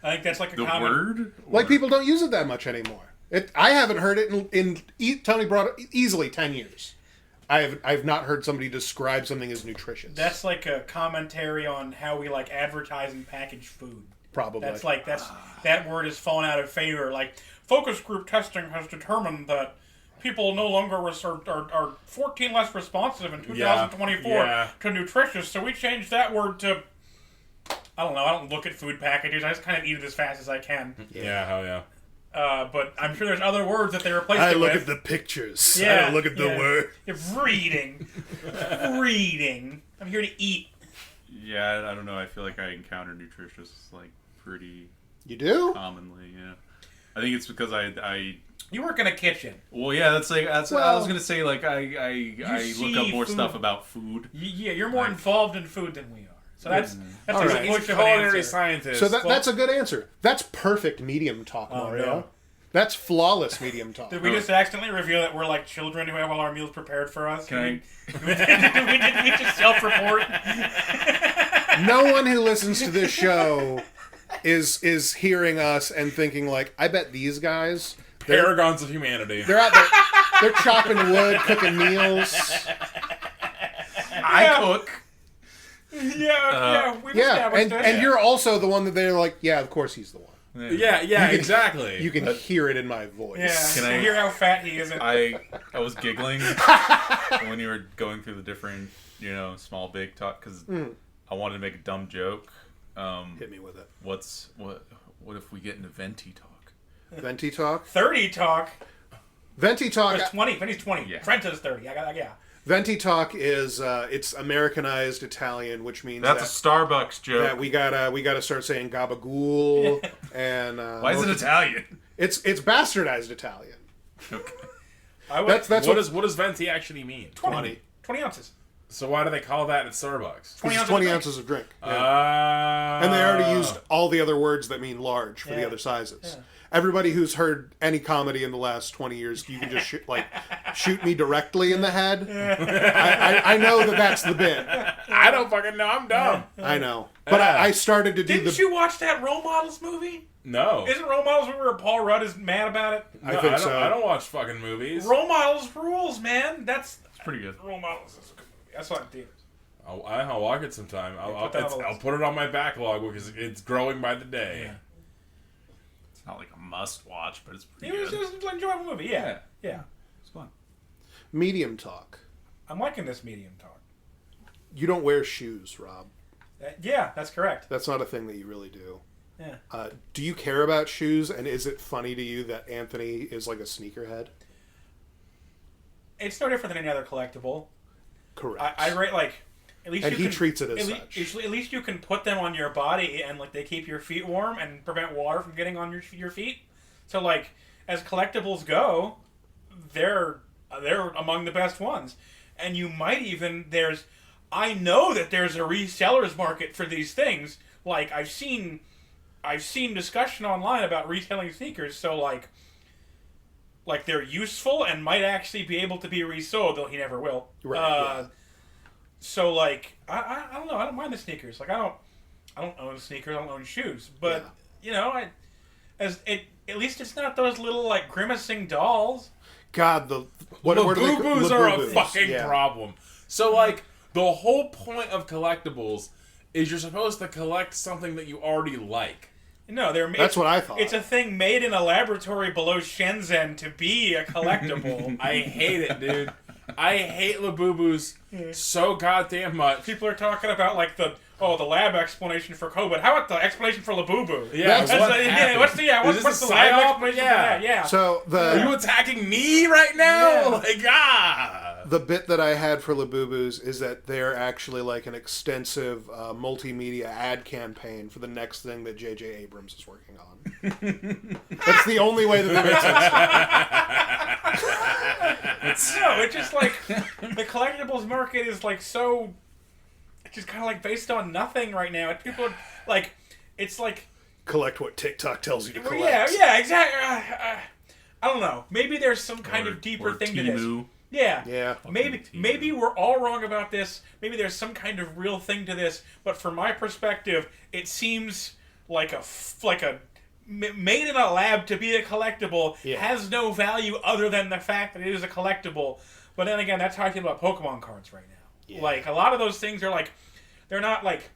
I think that's like a
The
common
word?
Like,
Or-
people don't use it that much anymore. I haven't heard it Tony brought it easily 10 years. I've not heard somebody describe something as nutritious.
That's like a commentary on how we like advertise and package food.
probably.
That word has fallen out of favor. Like focus group testing has determined that people no longer are 14 less responsive in 2024
Yeah.
to nutritious. So we changed that word to, I don't know. I don't look at food packages. I just kind of eat it as fast as I can.
Yeah, hell yeah.
But I'm sure there's other words that they replaced
I
it
look
with.
at the pictures.
Yeah,
I don't look at the
yeah.
word.
You're reading. Reading. I'm here to eat.
Yeah, I don't know. I feel like I encounter nutritious like pretty
You do?
commonly. Yeah, I think it's because I
You work in a kitchen.
well, yeah, that's I
Well,
was gonna say like I look up
see
more
food.
stuff about food.
Yeah, you're more
Right.
involved in food than we are. So that's
All
a
right.
He's
push
a
of an
culinary
answer.
scientist.
So that's a good answer. That's perfect medium talk, Mario.
no.
That's flawless medium talk.
Did we just accidentally reveal that we're like children who have all our meals prepared for us?
Can
Did we just self-report?
No one who listens to this show is hearing us and thinking like, I bet these guys
Paragons of humanity.
they're out there, they're chopping wood, cooking meals.
I cook?
Yeah, we've
Yeah,
established that.
and you're also the one that they're like, yeah, of course he's the one.
Yeah, exactly.
You can hear it in my voice.
Yeah,
Can
so
I-
hear how fat he is.
I was giggling when you were going through the different small big talk because I wanted to make a dumb joke.
Hit me with it.
What if we get into venti talk?
Venti talk.
30 talk.
Venti talk.
There's 20. Vinny's 20.
Yeah.
Trent is 30. Yeah.
Venti talk is it's Americanized Italian, which means
That's a Starbucks joke.
that we gotta start saying gabagool and
Why is it Italian?
It's bastardized Italian.
Okay.
That's
what does venti actually mean?
20.
20 ounces.
So why do they call that at Starbucks?
20
It's
ounces.
20 ounces of drink. Yeah. And they already used all the other words that mean large for the
Yeah.
other sizes.
Yeah.
Everybody who's heard any comedy in the last 20 years, you can just shoot me directly in the head. I know that's the bit.
I don't fucking know. I'm dumb.
I know. But I started to do
Didn't you watch that Role Models movie?
No.
Isn't Role Models movie where Paul Rudd is mad about it?
I
No,
think
don't,
so.
I don't watch fucking movies.
Role Models rules, man.
It's pretty good.
Role Models is a good movie. That's what I did.
I'll watch it sometime.
put that on the
I'll
list.
put it on my backlog because it's growing by the day.
Yeah.
It's not like a must watch, but it's pretty
It was
good.
an enjoyable movie. Yeah.
It's fun.
Medium talk.
I'm liking this medium talk.
You don't wear shoes, Rob.
Yeah, that's correct.
That's not a thing that you really do.
Yeah.
Do you care about shoes, and is it funny to you that Anthony is like a sneakerhead?
It's no different than any other collectible.
Correct.
I rate like at least
And
you
he
can,
treats it as
at
such.
At least you can put them on your body and like they keep your feet warm and prevent water from getting on your feet. So like as collectibles go, they're among the best ones. And you might even I know that there's a resellers market for these things. Like I've seen discussion online about reselling sneakers. So like they're useful and might actually be able to be resold, though he never will.
Right, yeah.
So like I don't know. I don't mind the sneakers. Like I don't own sneakers. I don't own shoes. But at least it's not those little like grimacing dolls.
God, the
Boo-boos are a
Labubu's.
fucking
Yeah.
problem. So, like, the whole point of collectibles is you're supposed to collect something that you already like.
No,
that's what I thought.
It's a thing made in a laboratory below Shenzhen to be a collectible.
I hate it, dude. I hate Labubus so goddamn much.
People are talking about like the lab explanation for COVID. How about the explanation for Labubu?
Yeah,
what's the lab explanation for that? Yeah.
So
are you attacking me right now?
Yeah.
The bit that I had for Labubus is that they're actually like an extensive multimedia ad campaign for the next thing that J.J. Abrams is working on. That's the only way that makes sense.
No, it's just like the collectibles market is like so. It's just kind of like based on nothing right now. People are like, it's like
collect what TikTok tells you to collect.
Yeah, exactly. I don't know. Maybe there's some kind of deeper thing to this. Yeah. Maybe we're all wrong about this. Maybe there's some kind of real thing to this. But from my perspective, it seems like a made in a lab to be a collectible has no value other than the fact that it is a collectible. But then again, that's how I feel about Pokemon cards right now. Yeah. Like a lot of those things are like, they're not like.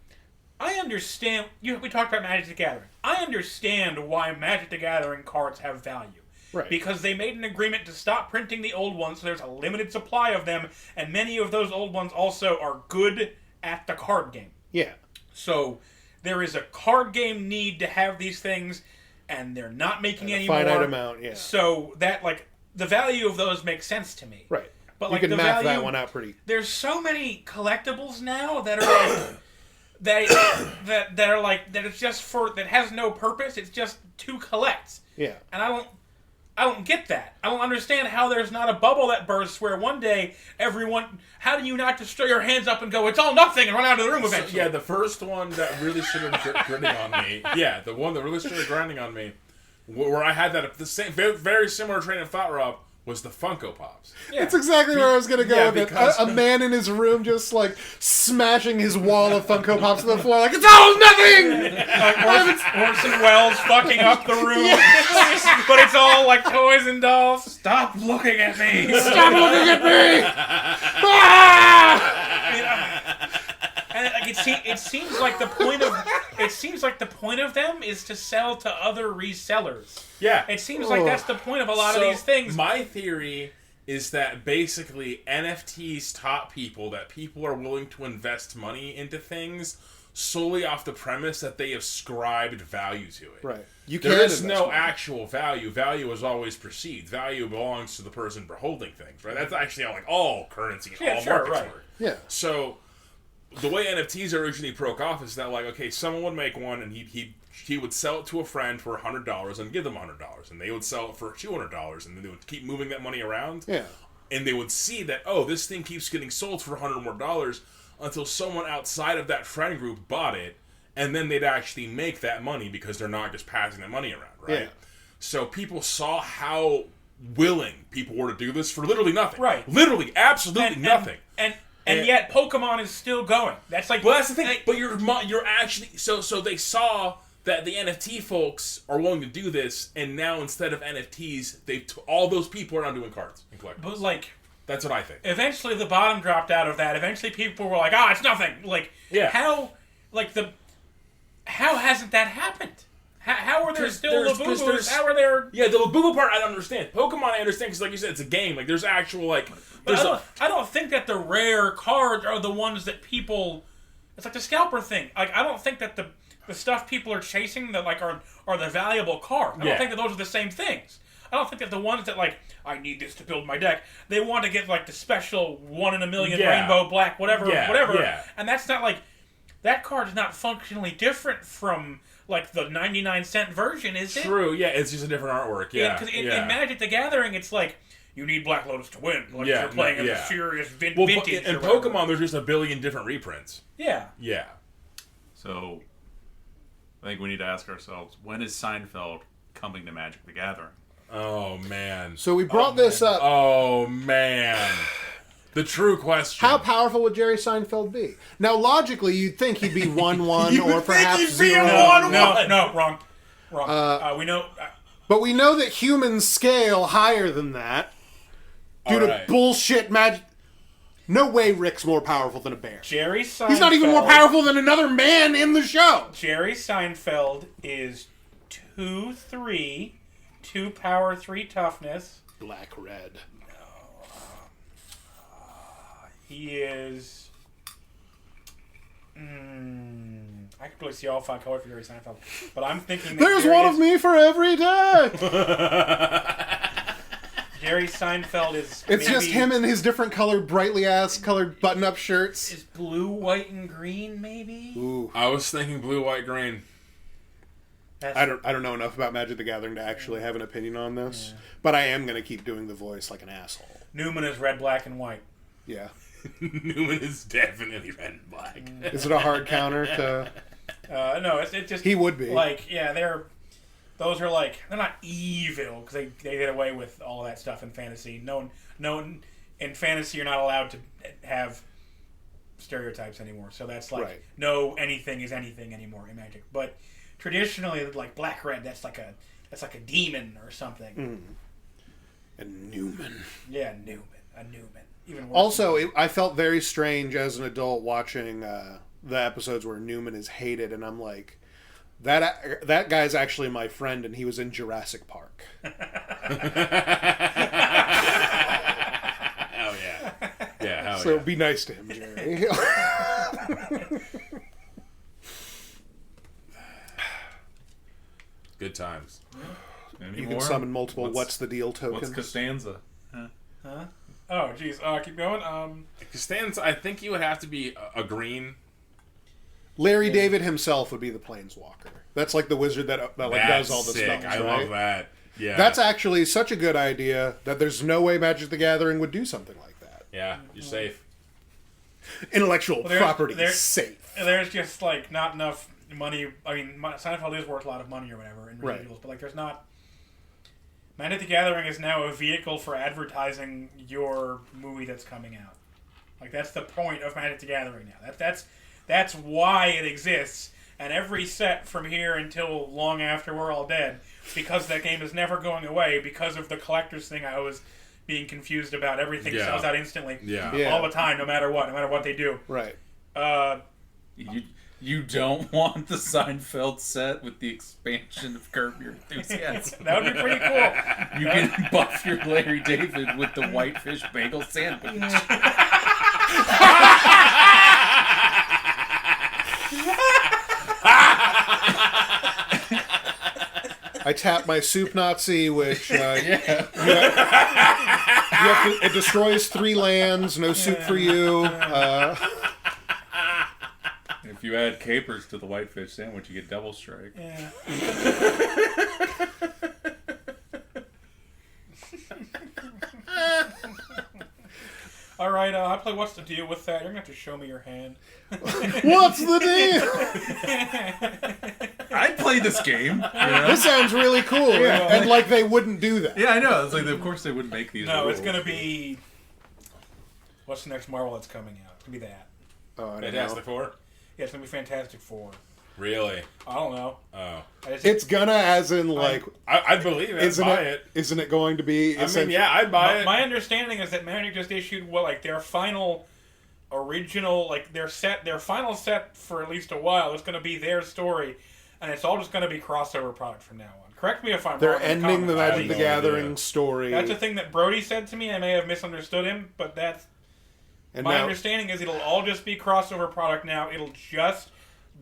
I understand. We talked about Magic the Gathering. I understand why Magic the Gathering cards have value.
Right.
Because they made an agreement to stop printing the old ones, so there's a limited supply of them, and many of those old ones also are good at the card game.
Yeah.
So there is a card game need to have these things, and they're not making any more.
Finite amount, yeah.
So that, like, the value of those makes sense to me.
Right.
But
you
like
can
the
math
value,
that one out pretty.
There's so many collectibles now that are like that are like that it's just that has no purpose. It's just to collect.
Yeah.
And I don't get that. I don't understand how there's not a bubble that bursts where one day everyone. How do you not just throw your hands up and go, "It's all nothing," and run out of the room eventually?
So, the first one that really should have grinding on me. Yeah, the one that really should have grinding on me, where I had that the same very similar train of thought, Rob. Was the Funko Pops.
Yeah. That's exactly where I was going to go with it. A man in his room just, like, smashing his wall of Funko Pops to the floor like, it's all nothing!
Orson Welles fucking up the room. But it's all, like, toys and dolls. Stop looking at me!
Stop looking at me! Ah!
And like it seems like the point of them is to sell to other resellers.
Yeah.
It seems like that's the point of a lot of these things.
My theory is that basically NFTs taught people that people are willing to invest money into things solely off the premise that they ascribed value to it.
Right.
There is no actual value. Value is always perceived. Value belongs to the person for holding things, right? That's actually how, like, all currency and all markets work.
Yeah.
So the way NFTs originally broke off is that, like, okay, someone would make one and he would sell it to a friend for $100 and give them $100, and they would sell it for $200, and then they would keep moving that money around.
Yeah.
And they would see that, oh, this thing keeps getting sold for $100 more until someone outside of that friend group bought it, and then they'd actually make that money because they're not just passing that money around, right?
Yeah.
So people saw how willing people were to do this for literally nothing.
Right.
Literally, absolutely nothing.
And yet Pokemon is still going. That's like.
Well, that's the thing. But you're actually so they saw that the NFT folks are willing to do this, and now instead of NFTs, all those people are now doing cards and collectibles.
But like,
that's what I think.
Eventually, the bottom dropped out of that. Eventually, people were like, it's nothing. Like, how hasn't that happened? How are there still Labubus? How are there?
Yeah, the Labubu part I don't understand. Pokemon I understand because, like you said, it's a game. Like, there's actual like.
But I don't think that the rare cards are the ones that people. It's like the scalper thing. Like, I don't think that the stuff people are chasing that like are the valuable cards. I don't think that those are the same things. I don't think that the ones that like I need this to build my deck. They want to get like the special 1 in a million rainbow black whatever.
Yeah.
And that's not like that card is not functionally different from like the 99-cent version, is it?
True. Yeah, it's just a different artwork. Yeah.
Because in Magic the Gathering, it's like. You need Black Lotus to win. Like you're playing in the serious vintage.
In Pokemon, there's just a billion different reprints.
Yeah.
Yeah.
So, I think we need to ask ourselves, when is Seinfeld coming to Magic the Gathering?
Oh, man.
So we brought this up.
Oh, man. The true question.
How powerful would Jerry Seinfeld be? Now, logically, you'd think he'd be 1-1 or perhaps
he'd be
0.
1-1.
No, wrong. We know...
But we know that humans scale higher than that. Due to bullshit magic. No way Rick's more powerful than a bear.
Jerry Seinfeld.
He's not even more powerful than another man in the show.
Jerry Seinfeld is 2-3, 2 power, 3 toughness.
Black red.
He is. I could really see all 5 colors for Jerry Seinfeld, but I'm thinking that
There's one of me for every day.
Jerry Seinfeld is.
It's just him in his different colored, brightly ass colored button-up shirts.
Is blue, white, and green maybe?
Ooh.
I was thinking blue, white, green.
I don't know enough about Magic the Gathering to actually have an opinion on this, but I am going to keep doing the voice like an asshole.
Newman is red, black, and white.
Yeah.
Newman is definitely red and black.
Is it a hard counter to...
No, it's just...
He would be.
Like, yeah, those are like... They're not evil, because they get away with all that stuff in fantasy. No, in fantasy, you're not allowed to have stereotypes anymore. So that's like...
Right.
No anything is anything anymore in Magic. But traditionally, like black-red, that's like a demon or something.
And Newman.
Yeah, Newman. A Newman. Even worse.
Also, I felt very strange as an adult watching the episodes where Newman is hated, and I'm like, that guy's actually my friend, and he was in Jurassic Park.
Hell yeah. Yeah, hell
So
yeah.
be nice to him, Jerry.
Good times.
You can summon multiple What's the Deal tokens.
What's Costanza?
Huh? Oh, jeez. Keep going.
Costanza, I think you would have to be a green.
Larry David himself would be the Planeswalker. That's like the wizard that does all the
sick.
spells,
I
right?
love that. Yeah.
That's actually such a good idea that there's no way Magic the Gathering would do something like that.
Yeah, you're safe.
Intellectual property is safe.
There's just like not enough money. I mean, Seinfeld is worth a lot of money or whatever in
Right.
residuals, but like there's not. Magic the Gathering is now a vehicle for advertising your movie that's coming out. Like that's the point of Magic the Gathering now. That's why it exists. And every set from here until long after we're all dead, because that game is never going away, because of the collector's thing I was being confused about. Everything sells out instantly.
Yeah.
All the time, no matter what they do.
Right.
You don't want the Seinfeld set with the expansion of Curb Your Enthusiasm.
That would be pretty cool.
You can buff your Larry David with the whitefish bagel sandwich.
I tap my soup Nazi, which
Yeah.
it destroys 3 lands. No soup for you.
If you add capers to the whitefish sandwich, you get double strike.
Yeah. All right, I play What's the Deal with that? You're going to have to show me your hand.
What's the deal?
I'd play this game. You know?
This sounds really cool. And like they wouldn't do that.
Yeah, I know. It's like, of course they wouldn't make these
No,
rules.
it's going to be... What's the next Marvel that's coming out? It's going to be that.
Oh, I don't know.
Fantastic Four?
Yeah, it's going to be Fantastic Four.
Really?
I don't know.
Oh.
It's gonna, as in, like...
I'd believe it.
Isn't
Buy
it? Isn't it going to be...
I mean, yeah, I'd buy it.
My understanding is that Magic just issued their final original, like their final set for at least a while. It's going to be their story, and it's all just going to be crossover product from now on. Correct me if I'm wrong.
They're ending the Magic the
no
Gathering
idea.
story.
That's a thing that Brody said to me. I may have misunderstood him, but that's
and
my
now,
understanding is it'll all just be crossover product now. It'll just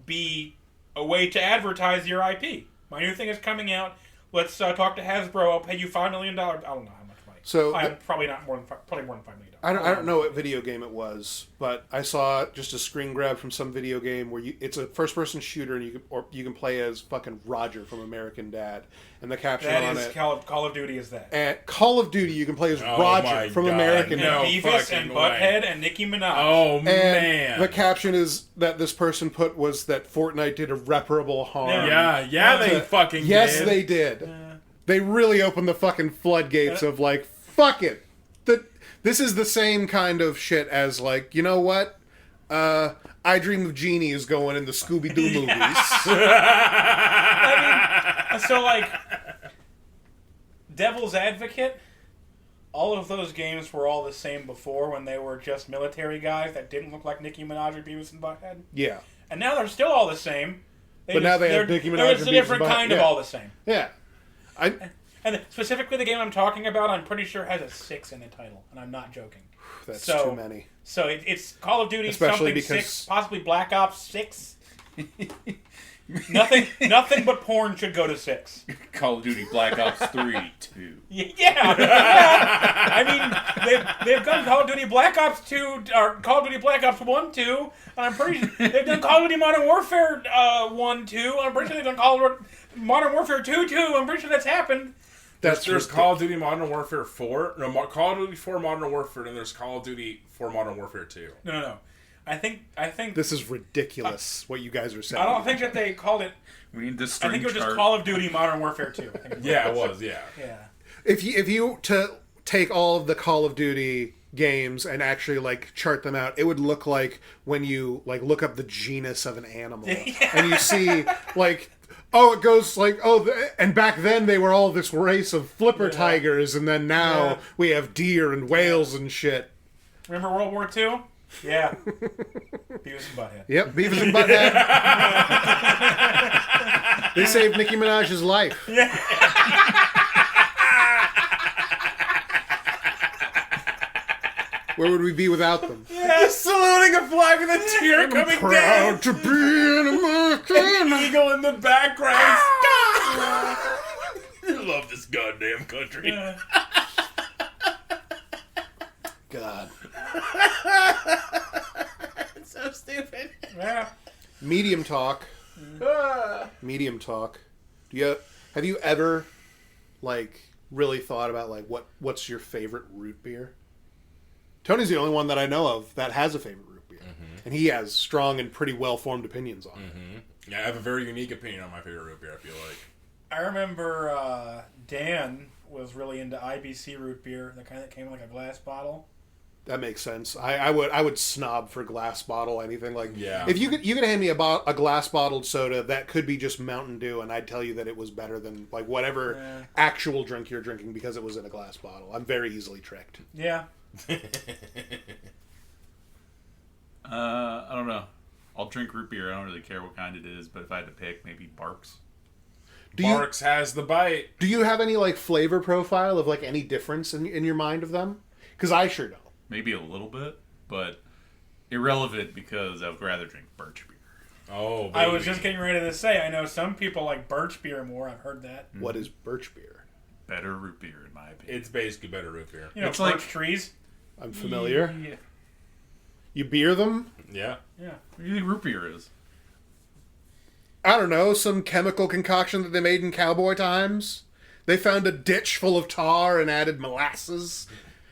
be a way to advertise your IP. My new thing is coming out. Let's talk to Hasbro. I'll pay you $5 million. I don't know how much money.
So
probably more than $5 million.
I don't know what video game it was, but I saw just a screen grab from some video game where it's a first-person shooter, and you can play as fucking Roger from American Dad, and the caption
That
on
is
it.
Call of Duty is that.
At Call of Duty, you can play as
Oh
Roger
my
from
God,
American
no.
Dad.
Beavis
fucking
and
way.
Butthead and Nicki Minaj.
Oh,
And
man.
the caption is that this person put was that Fortnite did irreparable harm.
Yeah, they fucking
Yes,
did.
they did. They really opened the fucking floodgates of like, fuck it. This is the same kind of shit as like, you know what? I Dream of Jeannie is going in the Scooby-Doo movies.
I mean, so like, Devil's Advocate, all of those games were all the same before when they were just military guys that didn't look like Nicki Minaj or Beavis and Butthead.
Yeah.
And now they're still all the same.
But now they have Nicki Minaj
They're
and
just a
Beavis
different
and Butthead.
kind of
Yeah.
all the same.
Yeah.
And specifically the game I'm talking about, I'm pretty sure has a 6 in the title, and I'm not joking.
That's
So-
too many.
So it's Call of Duty
Especially
something
because-
6, possibly Black Ops 6. Nothing but porn should go to 6.
Call of Duty Black Ops 3, 2.
Yeah. I mean, they've done Call of Duty Black Ops 2, or Call of Duty Black Ops 1, 2, and I'm pretty sure they've done Call of Duty Modern Warfare 1, 2, I'm pretty sure they've done Call of Modern Warfare 2, 2, I'm pretty sure that's happened.
There's Call of Duty Modern Warfare 4. No, Call of Duty 4 Modern Warfare, and there's Call of Duty 4 Modern Warfare 2.
No. I think
This is ridiculous, what you guys are saying.
I don't think that they called it.
We need this
I think it was just Call of Duty Modern Warfare 2. I think
Yeah, it was, yeah.
Yeah.
If you to take all of the Call of Duty games and actually like chart them out, it would look like when you like look up the genus of an animal and you see like, oh, it goes like, and back then they were all this race of flipper tigers, and then now we have deer and whales and shit.
Remember World War II? Yeah. Beavis and Butthead.
Yep, Beavis and Butthead. They saved Nicki Minaj's life. Where would we be without them?
Saluting a flag with a tear coming down.
Proud to be an American.
Eagle in the background. I love this goddamn country.
God.
It's so stupid.
Yeah.
Medium talk. Medium talk. Have you ever like really thought about like what's your favorite root beer? Tony's the only one that I know of that has a favorite root beer, and he has strong and pretty well formed opinions on it.
Yeah, I have a very unique opinion on my favorite root beer, I feel like.
I remember Dan was really into IBC root beer, the kind that came in like a glass bottle.
That makes sense. I would snob for glass bottle anything like.
Yeah.
If you could hand me a glass bottled soda that could be just Mountain Dew, and I'd tell you that it was better than like whatever actual drink you're drinking because it was in a glass bottle. I'm very easily tricked.
Yeah.
I don't know. I'll drink root beer. I don't really care what kind it is, but if I had to pick, maybe Barks.
Barks has the bite.
Do you have any like flavor profile of like any difference in your mind of them? Because I sure don't.
Maybe a little bit, but irrelevant because I would rather drink birch beer.
Oh, baby.
I was just getting ready to say, I know some people like birch beer more. I've heard that.
What is birch beer?
Better root beer, in my opinion.
It's basically better root beer.
You know,
It's
birch
like-
trees.
I'm familiar.
Yeah.
You beer them?
Yeah.
Yeah.
What do you think root beer is?
I don't know, some chemical concoction that they made in cowboy times. They found a ditch full of tar and added molasses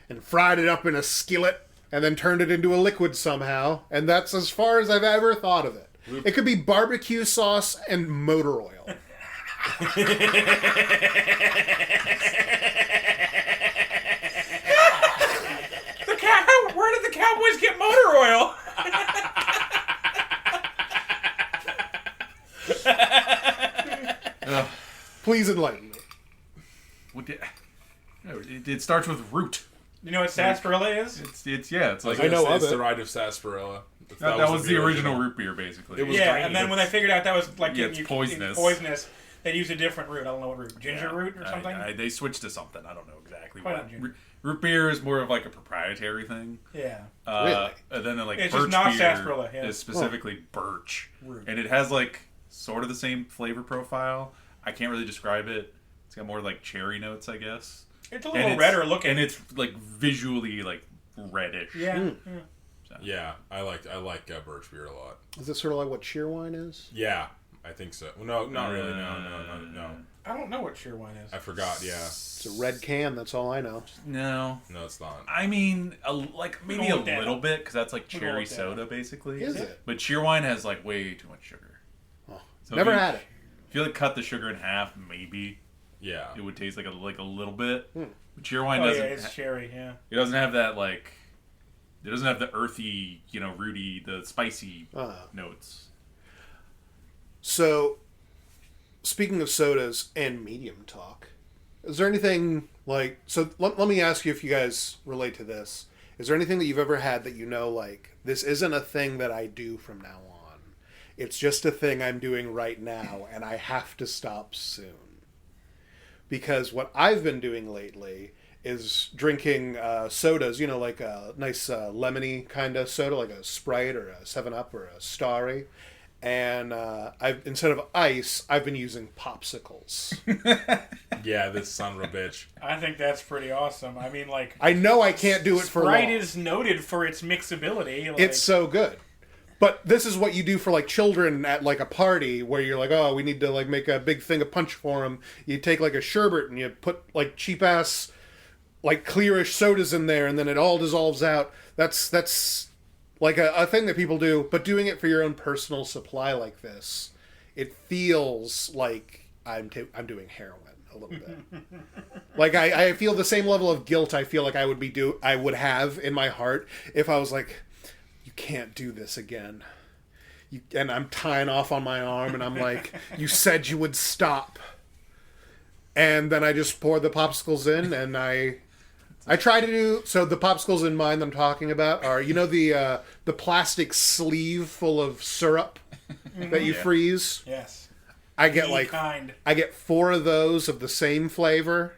and fried it up in a skillet and then turned it into a liquid somehow. And that's as far as I've ever thought of it. It could be barbecue sauce and motor oil.
Where did the Cowboys get motor oil?
Please enlighten me.
It starts with root.
You know what sarsaparilla is?
It's like
I know of
it's
it.
the ride of sarsaparilla.
that was the original root beer, basically.
It was
Yeah,
grainy.
and then when they figured out that was like
Yeah, it's poisonous.
They used a different root. I don't know what root. Ginger root or something?
They switched to something. I don't know exactly
Probably
what.
not ginger.
Root beer is more of like a proprietary thing.
Yeah.
Really?
And then like
It's
birch
just not
beer
sarsaparilla, yeah.
is specifically birch,
Root.
and it has like sort of the same flavor profile. I can't really describe it. It's got more like cherry notes, I guess.
It's a little redder looking.
and it's like visually like reddish.
yeah.
Yeah, I like birch beer a lot.
Is it sort of like what cheerwine is?
Yeah, I think so. No, not really. No.
I don't know what cheerwine is.
I forgot. Yeah.
It's a red can, that's all I know.
No,
No, it's not.
I mean like maybe
We'll
a
go with that.
little bit because that's like
We'll go
cherry
with that.
soda basically.
Is it?
But cheerwine has like way too much sugar.
Oh,
So
never
if you-
had it.
If you like cut the sugar in half, maybe
Yeah.
it would taste like a little bit. But cheerwine
Oh
doesn't.
yeah, it's cherry. Yeah.
It doesn't have that like. It doesn't have the earthy, rooty, the spicy notes.
So, speaking of sodas and medium talk, Is there anything like... So let me ask you if you guys relate to this. Is there anything that you've ever had that you know, like, this isn't a thing that I do from now on. It's just a thing I'm doing right now, and I have to stop soon. Because what I've been doing lately is drinking sodas, you know, like a nice lemony kind of soda, like a Sprite or a 7-Up or a Starry. And I've instead of ice, I've been using popsicles.
Yeah, this son of a bitch.
I think that's pretty awesome. I mean, like...
I know I can't do it for long.
Sprite is noted for its mixability. Like,
It's so good. But this is what you do for, like, children at, like, a party where you're like, oh, we need to, like, make a big thing of punch for them. You take, like, a sherbet and you put, like, cheap-ass, like, clearish sodas in there and then it all dissolves out. That's like a thing that people do, but doing it for your own personal supply like this, it feels like I'm doing heroin a little bit. Like I feel the same level of guilt I feel like I would have in my heart if I was like, you can't do this again. And I'm tying off on my arm and I'm like, you said you would stop. And then I just pour the popsicles in and I try to do... So the popsicles in mine I'm talking about are, you know, the plastic sleeve full of syrup that you freeze?
Yes.
I get 4 of those of the same flavor.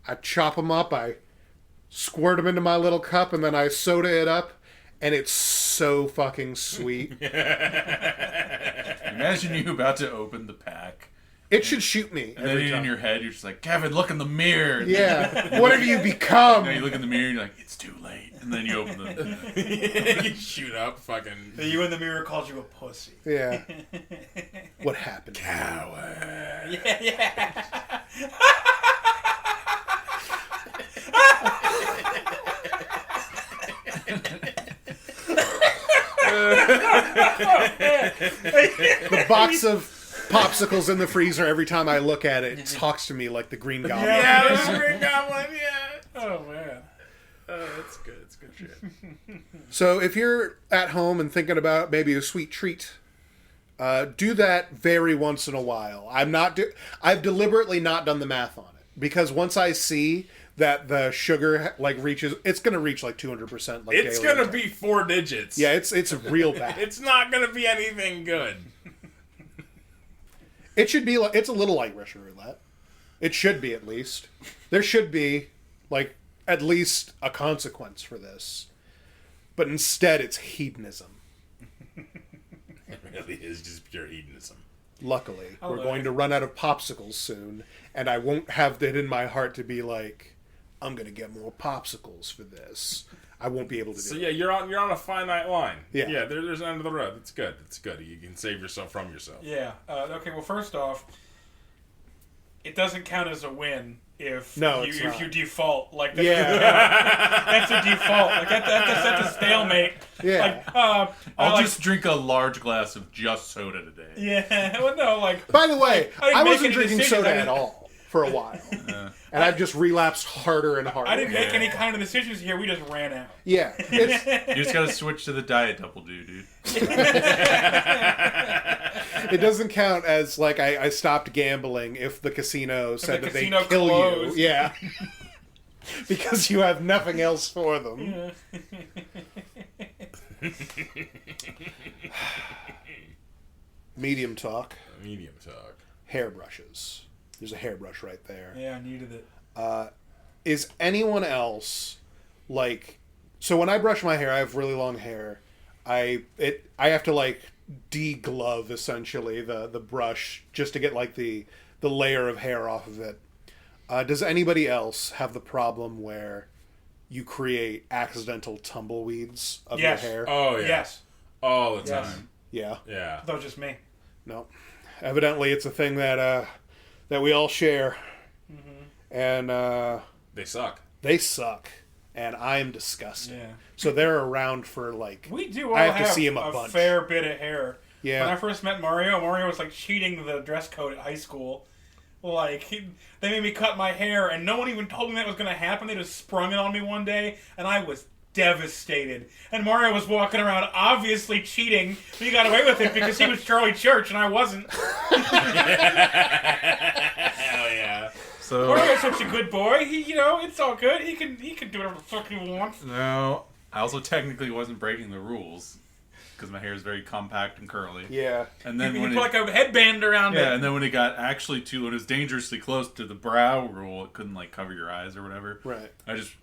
I chop them up, I squirt them into my little cup, and then I soda it up, and it's so fucking sweet.
Imagine you about to open the pack.
It should shoot me
And then
every
in
time.
your head, you're just like, Kevin, look in the mirror.
Yeah. What have you become?
Now you look in the mirror, and you're like, it's too late. And then you open the...
You shoot up, fucking...
You in the mirror called you a pussy.
Yeah. What happened?
Coward.
Yeah.
The box of popsicles in the freezer, every time I look at it, talks to me like the Green Goblin.
Yeah, this is Green Goblin, yeah.
Oh, man.
That's good. It's good shit.
So if you're at home and thinking about maybe a sweet treat, do that very once in a while. I've deliberately not done the math on it because once I see that the sugar like reaches, it's going to reach like 200%. Like
It's
daily
gonna
intake.
be 4 digits.
Yeah, it's real bad.
It's not gonna be anything good.
It should be like, it's a little like Russian roulette. It should be, at least. There should be like at least a consequence for this. But instead it's hedonism.
It really is just pure hedonism.
Luckily, we're
love
going
it.
to run out of popsicles soon, and I won't have it in my heart to be like, I'm going to get more popsicles for this. I won't be able to do
So
it.
yeah, you're on a finite line.
Yeah.
Yeah. There's an end of the road. It's good. It's good. You can save yourself from yourself.
Yeah. Okay, well, first off, it doesn't count as a win if
it's
if
not.
you default. Like, that's,
Yeah.
that's a default. Like, that's a stalemate.
Yeah.
Like,
I'll just drink a large glass of just soda today.
Yeah. Well, no, like...
By the way,
I didn't
I
make
wasn't
any
drinking
decisions.
soda
I
at
didn't-
all for a while. And I've just relapsed harder and harder.
I didn't make any kind of decisions here. We just ran out.
Yeah. It's,
You just gotta switch to the Diet Double Do, dude.
it doesn't count as like I stopped gambling if the casino said
the
that they
casino
kill
closed.
you. Yeah. Because you have nothing else for them. Medium talk.
Medium talk.
Hairbrushes. There's a hairbrush right there.
Yeah, I needed it.
Is anyone else like... So when I brush my hair, I have really long hair. I have to like de-glove essentially the brush just to get like the layer of hair off of it. Does anybody else have the problem where you create accidental tumbleweeds of
Yes.
your hair?
Oh yeah.
Yes.
All the
Yes.
time.
Yeah.
Yeah.
That was just me.
No. Evidently, it's a thing that we all share, and
They suck.
they suck, and I am disgusted.
Yeah.
So they're around for like
We do all
I have to see him a
a
bunch.
fair bit of hair.
Yeah.
When I first met Mario was like cheating the dress code at high school. Like, they made me cut my hair, and no one even told me that was going to happen. They just sprung it on me one day, and I was devastated. And Mario was walking around obviously cheating, but he got away with it because he was Charlie Church, and I wasn't.
Hell yeah.
So
Corey's such a good boy. He, it's all good. He can do whatever the fuck he wants.
no, I also technically wasn't breaking the rules because my hair is very compact and curly.
Yeah.
And then
You
when
put like a headband around it.
yeah, and then when it got actually when it was dangerously close to the brow rule, it couldn't like cover your eyes or whatever.
Right.
I just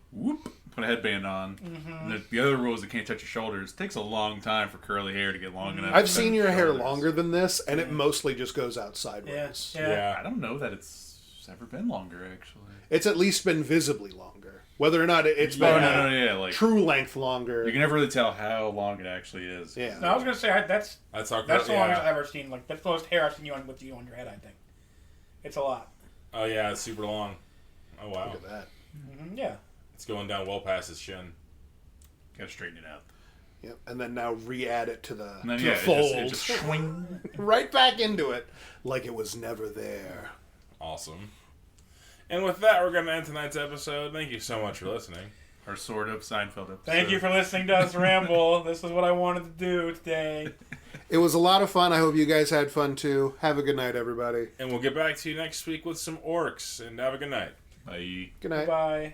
put a headband on. And the other rule is it can't touch your shoulders. It takes a long time for curly hair to get long enough.
I've
to
seen
touch
your hair
shoulders.
longer than this, and it mostly just goes out sideways.
Yeah.
I don't know that it's ever been longer actually.
It's at least been visibly longer. Whether or not it's
Oh
been
no, yeah, like
true length longer.
you can never really tell how long it actually is.
Yeah.
No, I was gonna say that's
That's
the longest I've ever seen. Like that's the most hair I've seen you on with you on your head. I think it's a lot.
Oh yeah, it's super long. Oh wow,
Look at that.
Yeah.
it's going down well past his shin.
Gotta straighten it out.
Yep. And then now re-add it to the,
And then
to
yeah,
the fold.
it just swing.
Right back into it, like it was never there.
Awesome. And with that, we're going to end tonight's episode. Thank you so much for listening.
Our sort of Seinfeld episode.
Thank you for listening to us ramble. This is what I wanted to do today.
It was a lot of fun. I hope you guys had fun too. Have a good night, everybody.
And we'll get back to you next week with some orcs. And have a good night.
Bye.
Good night.
Bye.